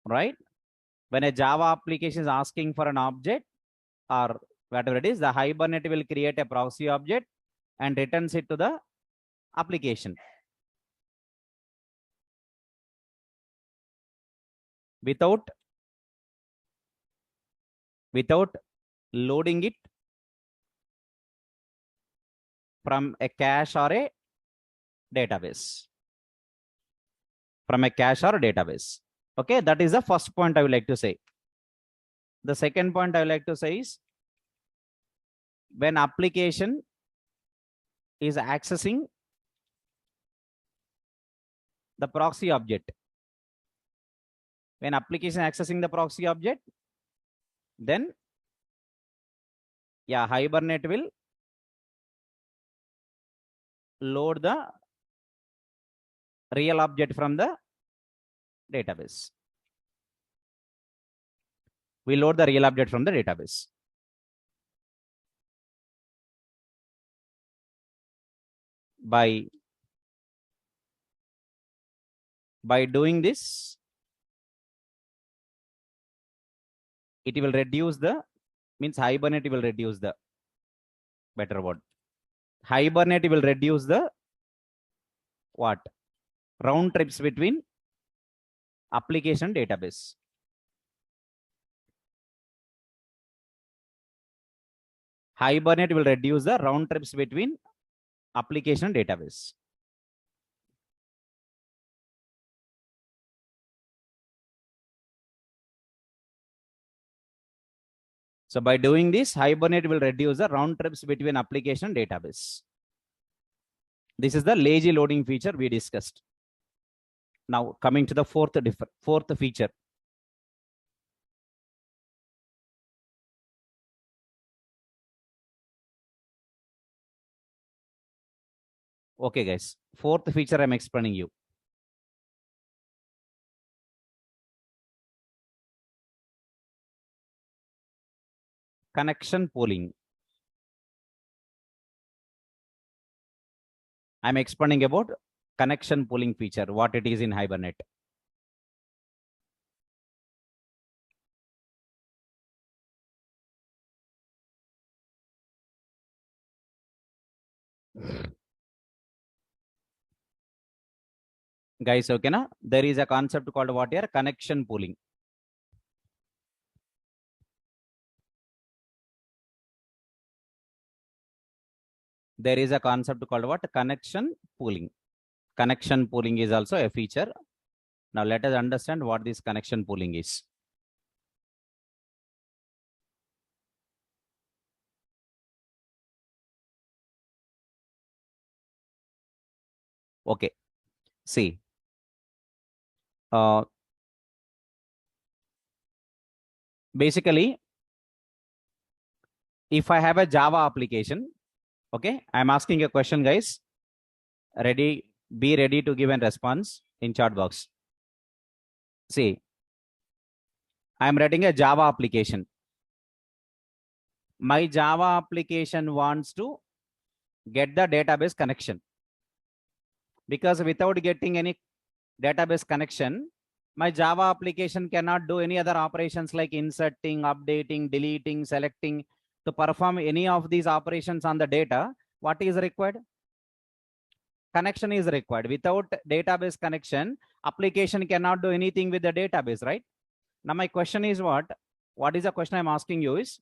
Right? When a Java application is asking for an object or whatever it is, the Hibernate will create a proxy object and returns it to the application. Without loading it from a cache or a database. From a cache or a database. Okay, that is the first point I would like to say. The second point I would like to say is, when application is accessing the proxy object, when application accessing the proxy object, then yeah, Hibernate will load the real object from the database. We load the real object from the database. By doing this, it will reduce the, means Hibernate will reduce the, better word. Hibernate will reduce the what? Round trips between application database. Hibernate will reduce the round trips between application database. So by doing this, Hibernate will reduce the round trips between application database. This is the lazy loading feature we discussed. Now coming to the fourth feature. Okay, guys. Fourth feature I'm explaining you. Connection pooling. I'm explaining about connection pooling feature, what it is in Hibernate. Guys, okay, na? There is a concept called what here? Connection pooling. There is a concept called what? Connection pooling. Connection pooling is also a feature. Now let us understand what this connection pooling is. Okay, see. Basically, if I have a Java application, okay, I'm asking a question, guys. Be ready to give a response in chat box. See, I'm writing a Java application. My Java application wants to get the database connection. Because without getting any database connection, my Java application cannot do any other operations like inserting, updating, deleting, selecting. To perform any of these operations on the data, what is required? Connection is required. Without database connection, application cannot do anything with the database, right? Now my question is what? What is the question I'm asking you is,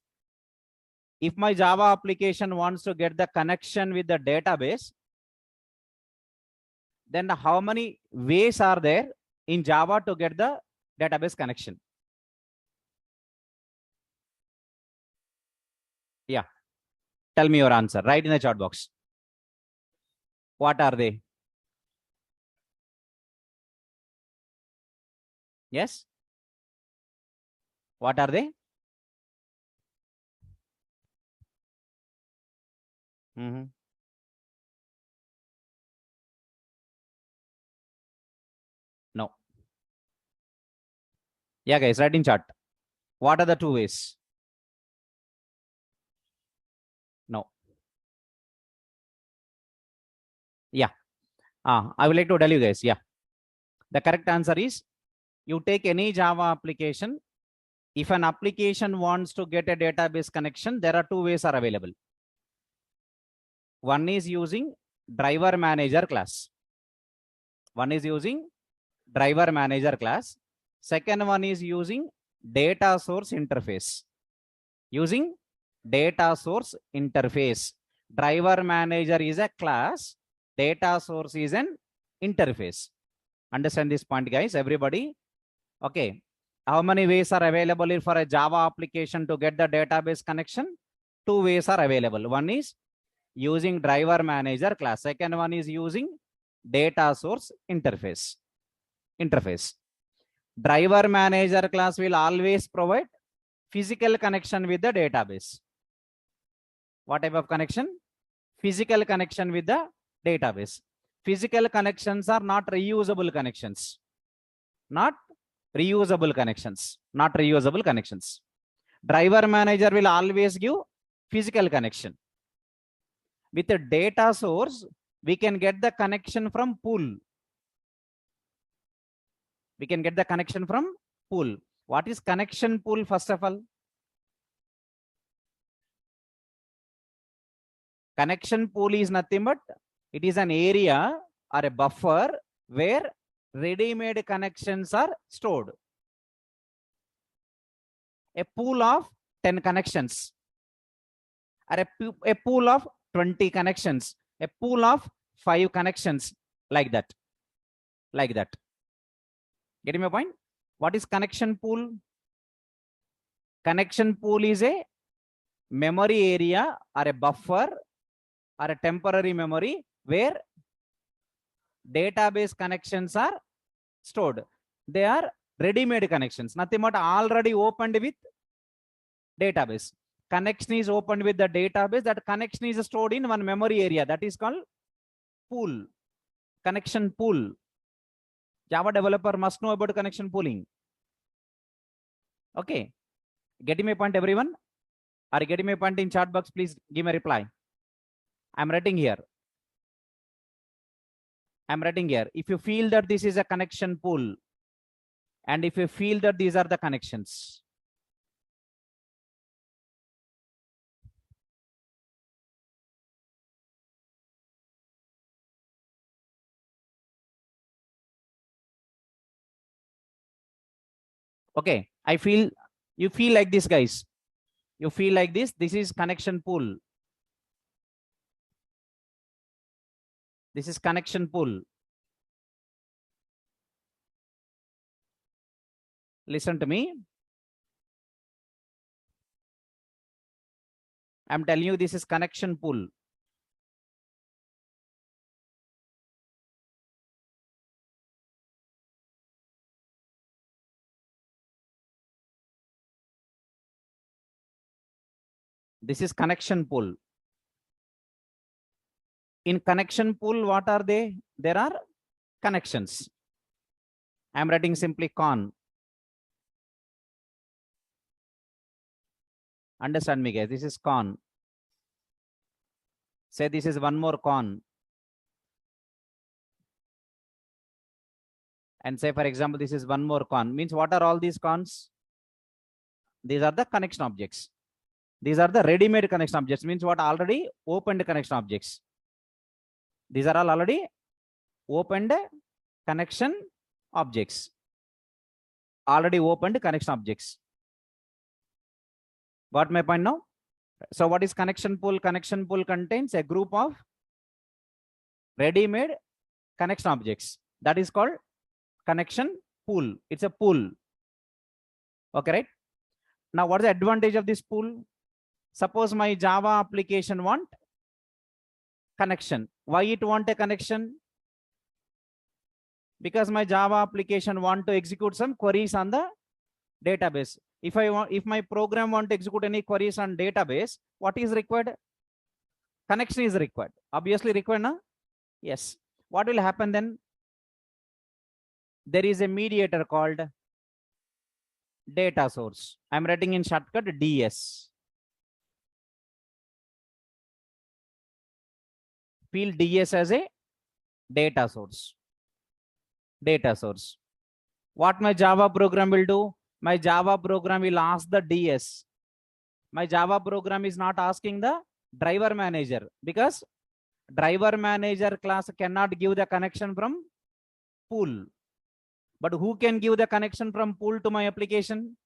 if my Java application wants to get the connection with the database, then how many ways are there in Java to get the database connection? Yeah. Tell me your answer. Write in the chat box. What are they? Yes? What are they? No. Yeah, guys, write in chat. What are the two ways? No. Yeah. I would like to tell you guys. Yeah. The correct answer is you take any Java application. If an application wants to get a database connection, there are two ways are available. One is using driver manager class. One is using driver manager class. Second one is using data source interface. Using data source interface. Driver manager is a class. Data source is an interface. Understand this point, guys? Everybody? Okay. How many ways are available for a Java application to get the database connection? Two ways are available. One is using driver manager class. Second one is using data source interface. Driver manager class will always provide physical connection with the database. What type of connection? Physical connection with the database. Physical connections are not reusable connections. Not reusable connections. Not reusable connections. Driver manager will always give physical connection. With a data source, we can get the connection from pool. We can get the connection from pool. What is connection pool, first of all? Connection pool is nothing but it is an area or a buffer where ready-made connections are stored. A pool of 10 connections or a pool of 20 connections, a pool of 5 connections, like that. Like that. Getting my point? What is connection pool? Connection pool is a memory area or a buffer or a temporary memory where database connections are stored. They are ready-made connections, nothing but already opened with database. Connection is opened with the database. That connection is stored in one memory area. That is called pool. Connection pool. Java developer must know about connection pooling. Okay. Getting my point, everyone? Are you getting my point in chat box? Please give me a reply. I'm writing here. I'm writing here. If you feel that this is a connection pool, and if you feel that these are the connections. Okay, you feel like this, guys. You feel like this. This is connection pool. This is connection pool. Listen to me. I'm telling you, this is connection pool. This is connection pool. In connection pool, what are they? There are connections. I'm writing simply con. Understand me, guys. This is con. Say this is one more con. And say, for example, this is one more con. Means what are all these cons? These are the connection objects. These are the ready-made connection objects. Means what? Already opened connection objects. These are all already opened connection objects. Already opened connection objects. Got my point now? So what is connection pool? Connection pool contains a group of ready-made connection objects. That is called connection pool. It's a pool. Okay, right? Now, what is the advantage of this pool? Suppose my Java application want connection. Why it want a connection? Because my Java application want to execute some queries on the database. If my program want to execute any queries on database, what is required? Connection is required. Obviously required, na? Yes. What will happen then? There is a mediator called data source. I'm writing in shortcut DS. Feel DS as a data source. Data source. What my Java program will do? My Java program will ask the DS. My Java program is not asking the driver manager, because driver manager class cannot give the connection from pool. But who can give the connection from pool to my application?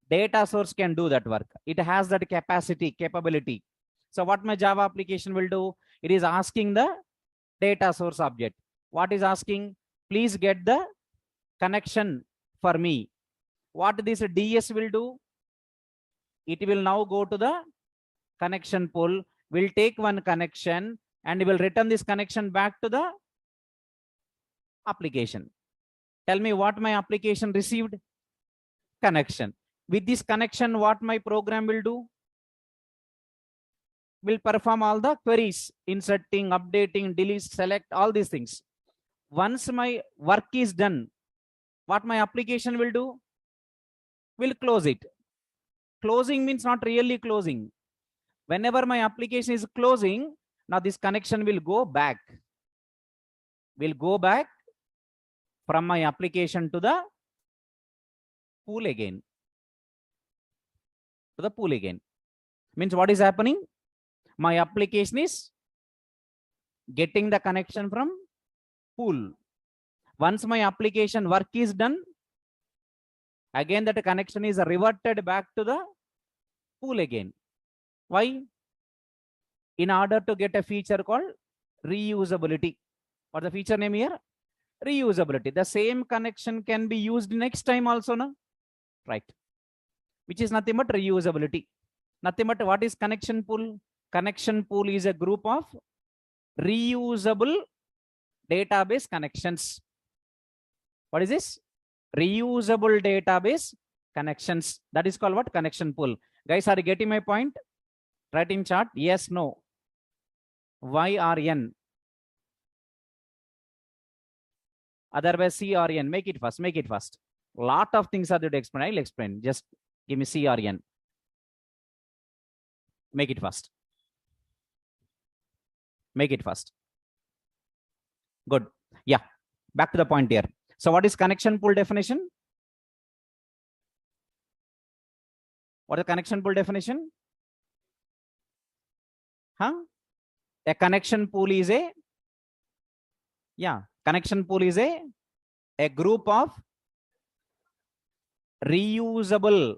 Data source can do that work. It has that capability. So what my Java application will do? It is asking the data source object. What is asking? Please get the connection for me. What this DS will do? It will now go to the connection pool, will take one connection and will return this connection back to the application. Tell me what my application received? Connection. With this connection, what my program will do? Will perform all the queries, inserting, updating, delete, select, all these things. Once my work is done, what my application will do? Will close it. Closing means not really closing. Whenever my application is closing, now this connection will go back. Will go back from my application to the pool again. To the pool again. Means what is happening? My application is getting the connection from pool. Once my application work is done, again that connection is reverted back to the pool again. Why? In order to get a feature called reusability. What the feature name here? Reusability. The same connection can be used next time also, no? Right. Which is nothing but reusability. Nothing but what is connection pool? Connection pool is a group of reusable database connections. What is this? Reusable database connections. That is called what? Connection pool. Guys, are you getting my point? Write in chat. Yes, no. Y or N. Otherwise C or N. Make it fast. Make it fast. Lot of things are there to explain. I'll explain. Just give me C or N. Make it fast. Make it fast. Good. Yeah. Back to the point here. So what is connection pool definition? What is the connection pool definition? Huh? A connection pool is a, connection pool is a group of reusable,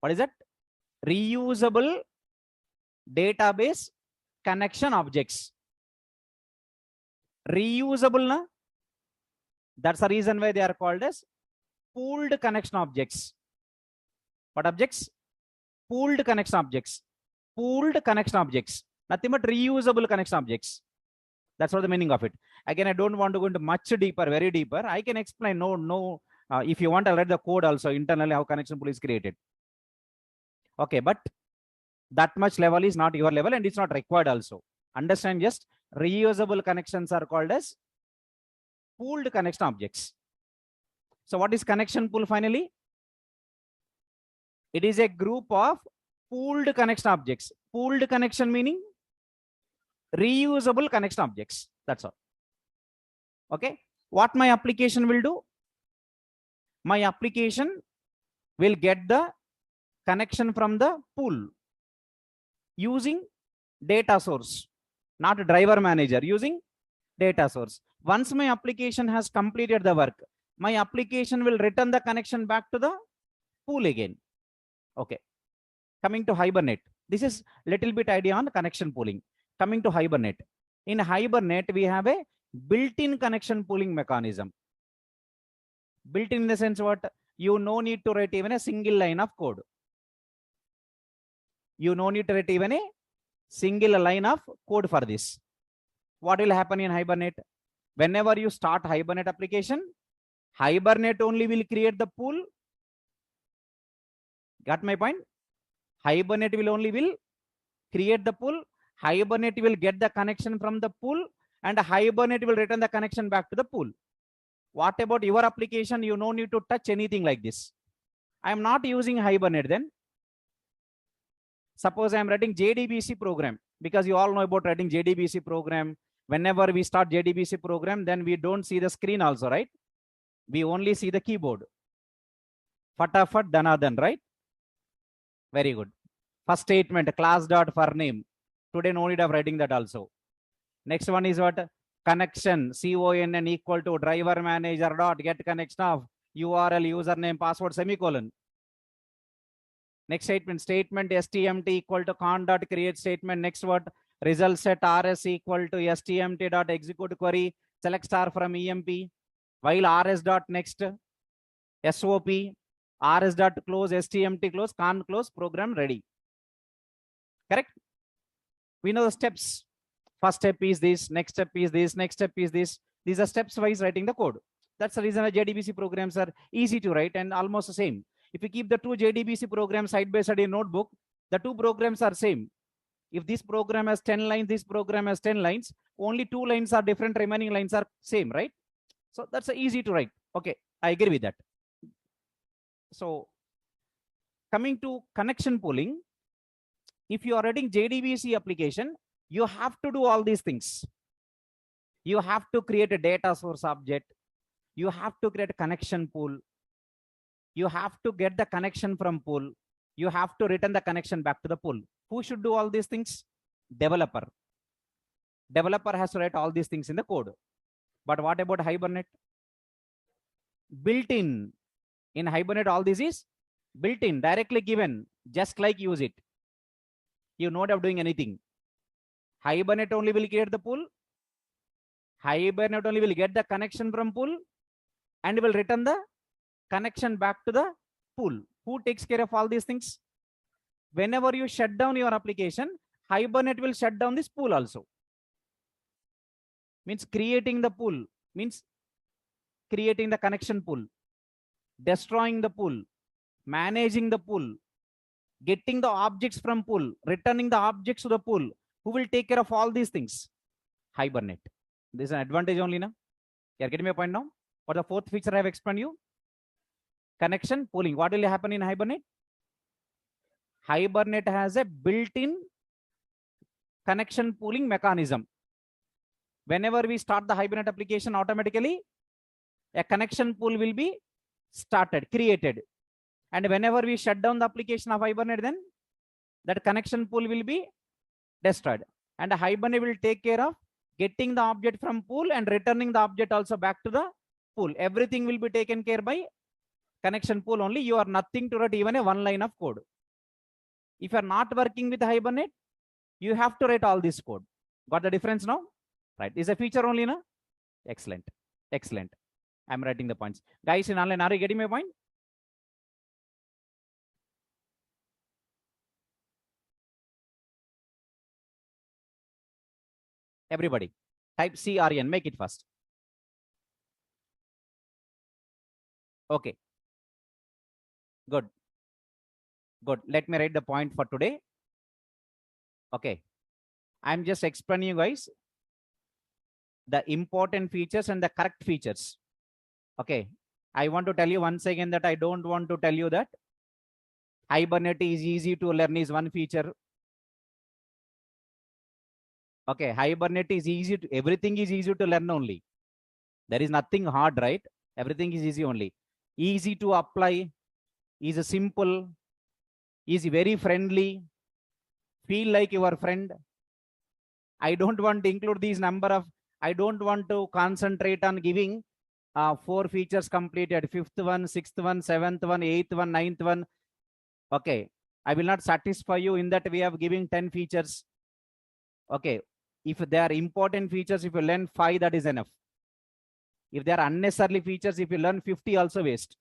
what is that? Reusable database connection objects. Reusable, na? That's the reason why they are called as pooled connection objects. What objects? Pooled connection objects. Pooled connection objects. Nothing but reusable connection objects. That's what the meaning of it. Again, I don't want to go into much deeper, very deeper. I can explain. If you want, I'll write the code also internally how connection pool is created. Okay, but that much level is not your level and it's not required also. Understand, just reusable connections are called as pooled connection objects. So what is connection pool finally? It is a group of pooled connection objects. Pooled connection meaning reusable connection objects. That's all. Okay. What my application will do? My application will get the connection from the pool using data source, not driver manager, using data source. Once my application has completed the work, my application will return the connection back to the pool again. Okay. Coming to Hibernate. This is little bit idea on connection pooling. Coming to Hibernate. In Hibernate, we have a built-in connection pooling mechanism. Built-in the sense what? You no need to write even a single line of code. You no need to write even a single line of code for this. What will happen in Hibernate? Whenever you start Hibernate application, Hibernate only will create the pool. Got my point? Hibernate will create the pool. Hibernate will get the connection from the pool, and Hibernate will return the connection back to the pool. What about your application? You no need to touch anything like this. I am not using Hibernate then. Suppose I am writing JDBC program, because you all know about writing JDBC program. Whenever we start JDBC program, then we don't see the screen also, right? We only see the keyboard. Fatafat Danadan, right? Very good. First statement, class dot for name. Today no need of writing that also. Next one is what? Connection, CONN equal to driver manager dot get connection of URL, username, password, semicolon. Next statement, STMT equal to con dot create statement. Next word, result set RS equal to STMT dot execute query, select star from EMP, while RS dot next, SOP, RS dot close, STMT close, con close, program ready. Correct? We know the steps. First step is this, next step is this, next step is this. These are steps wise writing the code. That's the reason why JDBC programs are easy to write and almost the same. If you keep the two JDBC programs side by side in notebook, the two programs are same. If this program has 10 lines, this program has 10 lines, only 2 lines are different, remaining lines are same, right? So that's easy to write. Okay, I agree with that. So coming to connection pooling, if you are writing JDBC application, you have to do all these things. You have to create a data source object. You have to create a connection pool. You have to get the connection from pool. You have to return the connection back to the pool. Who should do all these things? Developer. Developer has to write all these things in the code. But what about Hibernate? Built in Hibernate, all this is built in, directly given, just like use it. You know of doing anything. Hibernate only will create the pool. Hibernate only will get the connection from pool and will return the connection back to the pool. Who takes care of all these things? Whenever you shut down your application, Hibernate will shut down this pool also. Means creating the pool, means creating the connection pool, destroying the pool, managing the pool, getting the objects from pool, returning the objects to the pool. Who will take care of all these things? Hibernate. This is an advantage only now. You are getting my point now? What the fourth feature I have explained you? Connection pooling. What will happen in Hibernate? Hibernate has a built-in connection pooling mechanism. Whenever we start the Hibernate application, automatically a connection pool will be started, created. And whenever we shut down the application of Hibernate, then that connection pool will be destroyed. And Hibernate will take care of getting the object from pool and returning the object also back to the pool. Everything will be taken care by connection pool only. You are nothing to write even a one line of code. If you are not working with Hibernate, you have to write all this code. Got the difference now? Right. Is a feature only now? Excellent. Excellent. I'm writing the points. Guys in online, are you getting my point? Everybody, type CRN, make it fast. Okay. Good. Good. Let me write the point for today. Okay. I'm just explaining you guys the important features and the correct features. Okay. I want to tell you once again that I don't want to tell you that Hibernate is easy to learn is one feature. Okay. Hibernate is easy to, everything is easy to learn only. There is nothing hard, right? Everything is easy only. Easy to apply, is simple, is very friendly, feel like your friend. I don't want to include these number of, I don't want to concentrate on giving 4 features completed, 5th one, 6th one, 7th one, 8th one, 9th one. Okay. I will not satisfy you in that we have giving 10 features. Okay. If they are important features, if you learn 5, that is enough. If they are unnecessarily features, if you learn 50, also waste.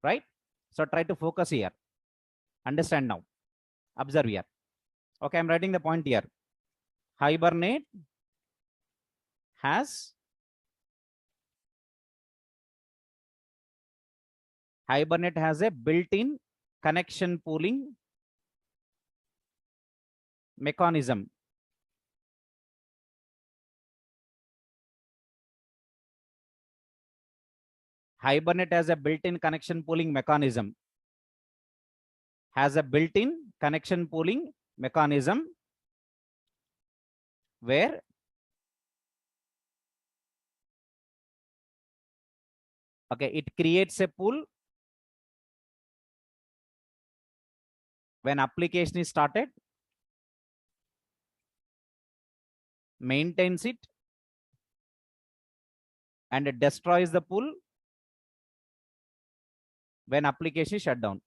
Right? So try to focus here. Understand now. Observe here. Okay, I'm writing the point here. Hibernate has a built-in connection pooling mechanism. Hibernate has a built-in connection pooling mechanism. Where it creates a pool when application is started, maintains it, and destroys the pool when application is shut down.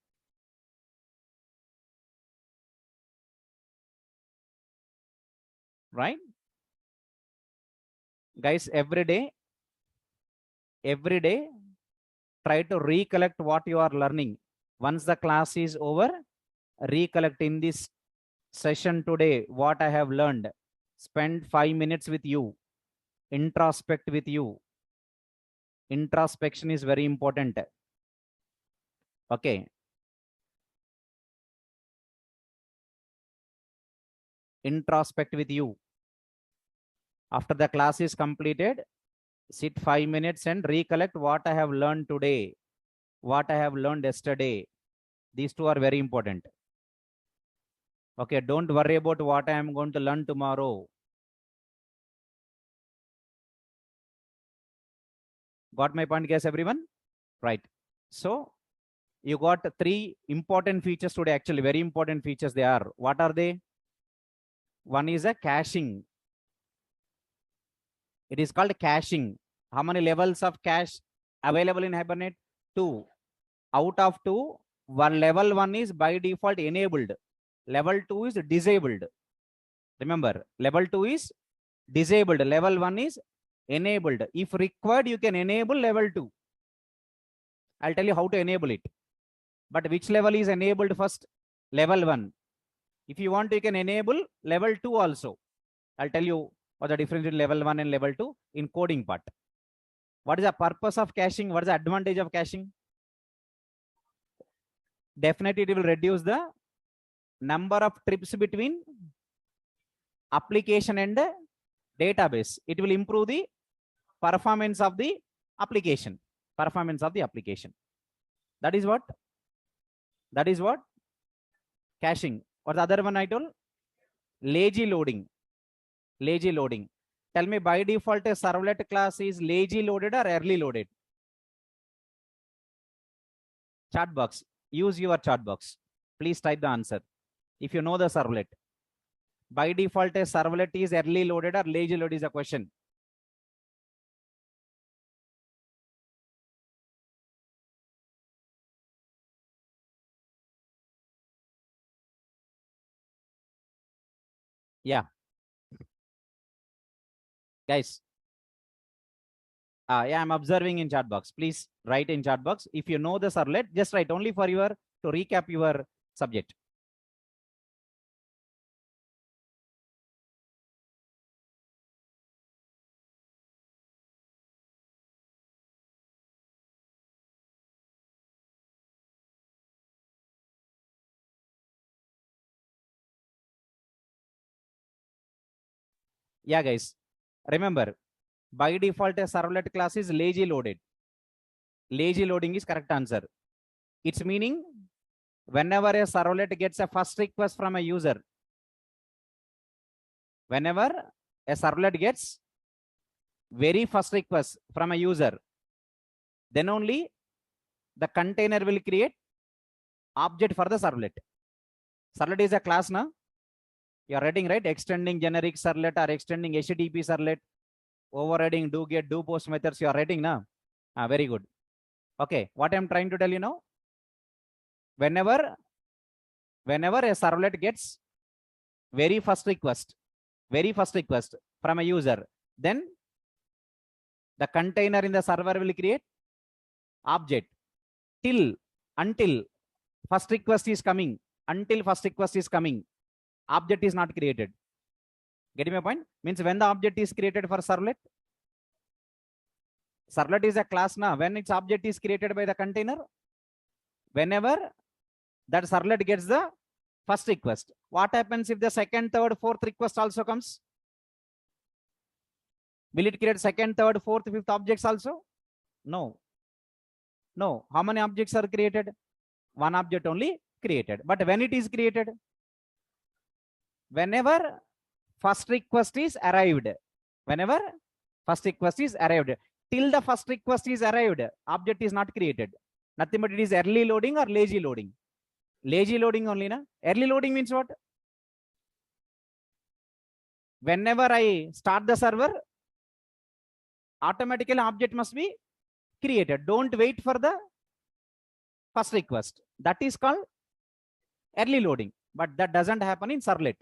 Right? Guys, every day, try to recollect what you are learning. Once the class is over, recollect in this session today what I have learned. Spend 5 minutes with you. Introspect with you. Introspection is very important. Okay. Introspect with you. After the class is completed, sit 5 minutes and recollect what I have learned today, what I have learned yesterday. These two are very important. Okay, don't worry about what I am going to learn tomorrow. Got my point, guys, everyone? Right. So you got 3 important features today, actually very important features they are. What are they? One is a caching. It is called caching. How many levels of cache available in Hibernate? 2. Out of 2, level 1 is by default enabled. Level 2 is disabled. Remember, level 2 is disabled. Level 1 is enabled. If required, you can enable level 2. I'll tell you how to enable it. But which level is enabled first? Level 1. If you want, you can enable level 2 also. I'll tell you what the difference between level 1 and level 2 in coding part. What is the purpose of caching? What is the advantage of caching? Definitely, it will reduce the number of trips between application and database. It will improve the performance of the application. That is what? Caching. Or the other one I told? Lazy loading. Tell me, by default, a servlet class is lazy loaded or early loaded? Chat box. Use your chat box. Please type the answer. If you know the servlet. By default, a servlet is early loaded or lazy loaded is a question. Yeah. Guys. Yeah, I'm observing in chat box. Please write in chat box. If you know the servlet, just write only for to recap your subject. Yeah, guys. Remember, by default, a servlet class is lazy loaded. Lazy loading is correct answer. It's meaning whenever a servlet gets a first request from a user, whenever a servlet gets very first request from a user, then only the container will create object for the servlet. Servlet is a class now. You are writing, right? Extending generic servlet or extending HTTP servlet, overriding do get, do post methods. You are writing now. Very good. Okay, what I'm trying to tell you now, whenever a servlet gets very first request from a user, then the container in the server will create object until first request is coming, until first request is coming, object is not created. Getting my point? Means when the object is created for servlet, servlet is a class now. When its object is created by the container, whenever that servlet gets the first request. What happens if the second, third, fourth request also comes? Will it create second, third, fourth, fifth objects also? No. No. How many objects are created? One object only created. But when it is created? Whenever first request is arrived. Whenever first request is arrived. Till the first request is arrived, object is not created. Nothing but it is early loading or lazy loading. Lazy loading only, na? Early loading means what? Whenever I start the server, automatically object must be created. Don't wait for the first request. That is called early loading. But that doesn't happen in servlet.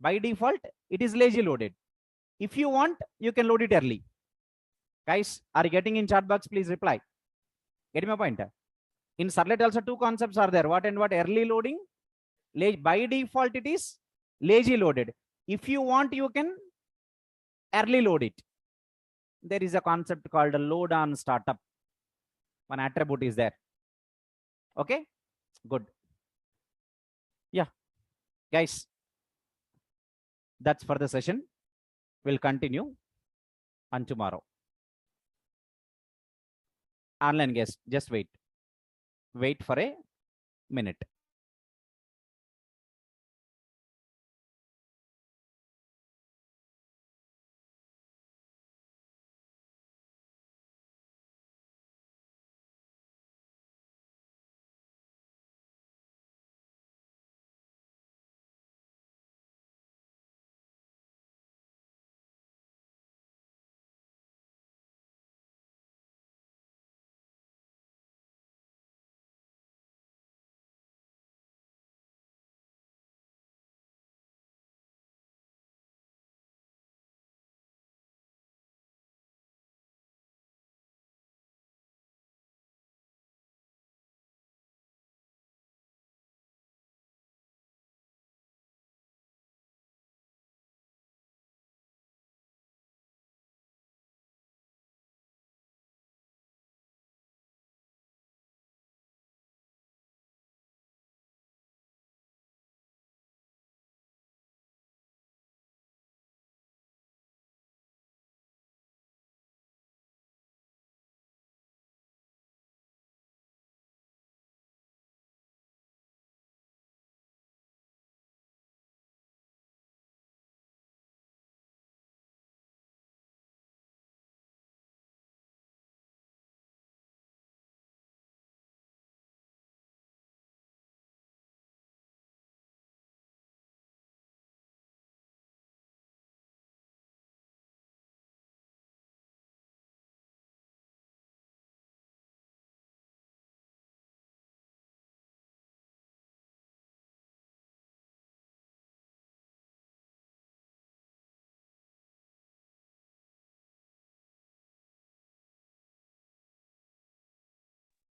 By default, it is lazy loaded. If you want, you can load it early. Guys, are you getting in chat box? Please reply. Getting my point? In servlet also two concepts are there. What and what? Early loading. By default, it is lazy loaded. If you want, you can early load it. There is a concept called a load on startup. One attribute is there. Okay, good. Yeah, guys, that's for the session. We'll continue on tomorrow. Online guest, just wait. Wait for a minute.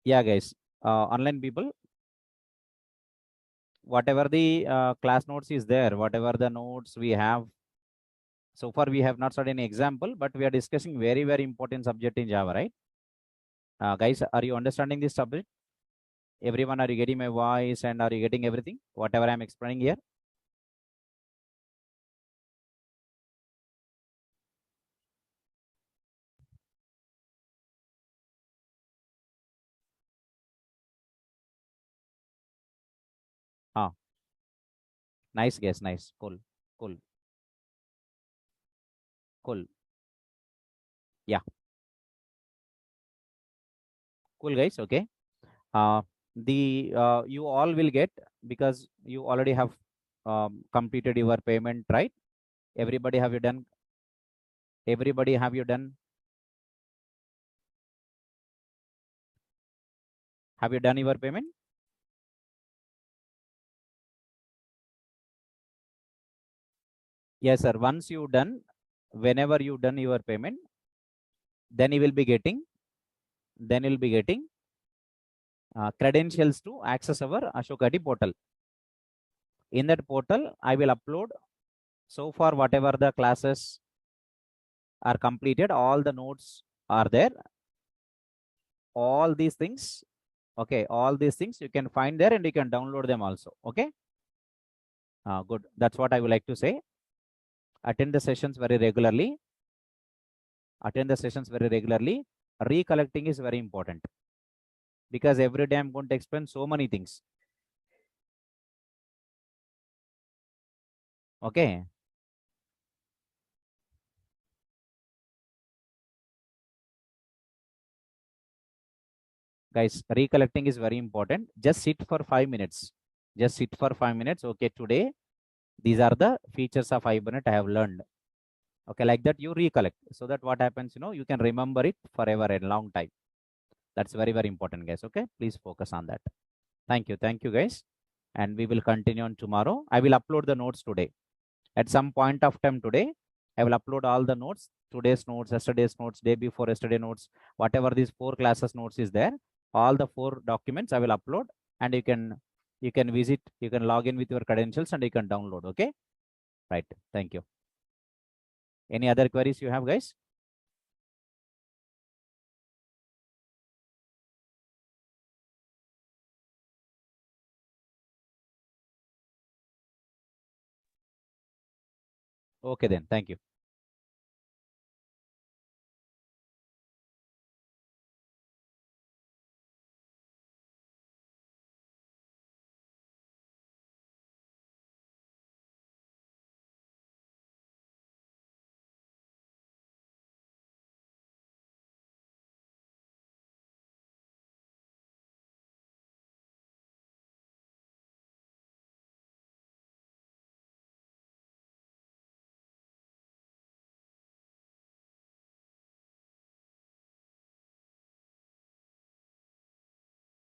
Yeah, guys, online people, whatever the class notes is there, whatever the notes we have, so far we have not studied any example, but we are discussing very, very important subject in Java, right? Guys, are you understanding this subject? Everyone, are you getting my voice and are you getting everything? Whatever I'm explaining here? Ah, nice guess, nice, cool, cool, cool. Yeah, cool, guys. Okay. You all will get because you already have completed your payment, right? Everybody have you done? Everybody have you done? Have you done your payment? Yes, sir. Once you done, whenever you done your payment, then you will be getting, then you'll be getting credentials to access our Ashok IT portal. In that portal, I will upload so far whatever the classes are completed, all the notes are there. All these things, okay, all these things you can find there and you can download them also. Okay, good. That's what I would like to say. Attend the sessions very regularly. Attend the sessions very regularly. Recollecting is very important because every day I'm going to explain so many things. Okay. Guys, recollecting is very important. Just sit for 5 minutes. Just sit for 5 minutes. Okay, today these are the features of Hibernate I have learned. Okay, like that you recollect. So that what happens, you can remember it forever a long time. That's very, very important, guys. Okay, please focus on that. Thank you. Thank you, guys. And we will continue on tomorrow. I will upload the notes today. At some point of time today, I will upload all the notes, today's notes, yesterday's notes, day before yesterday notes, whatever these 4 classes notes is there, all the 4 documents I will upload, and you can visit, you can log in with your credentials and you can download. Okay, right. Thank you. Any other queries you have, guys? Okay, then. Thank you.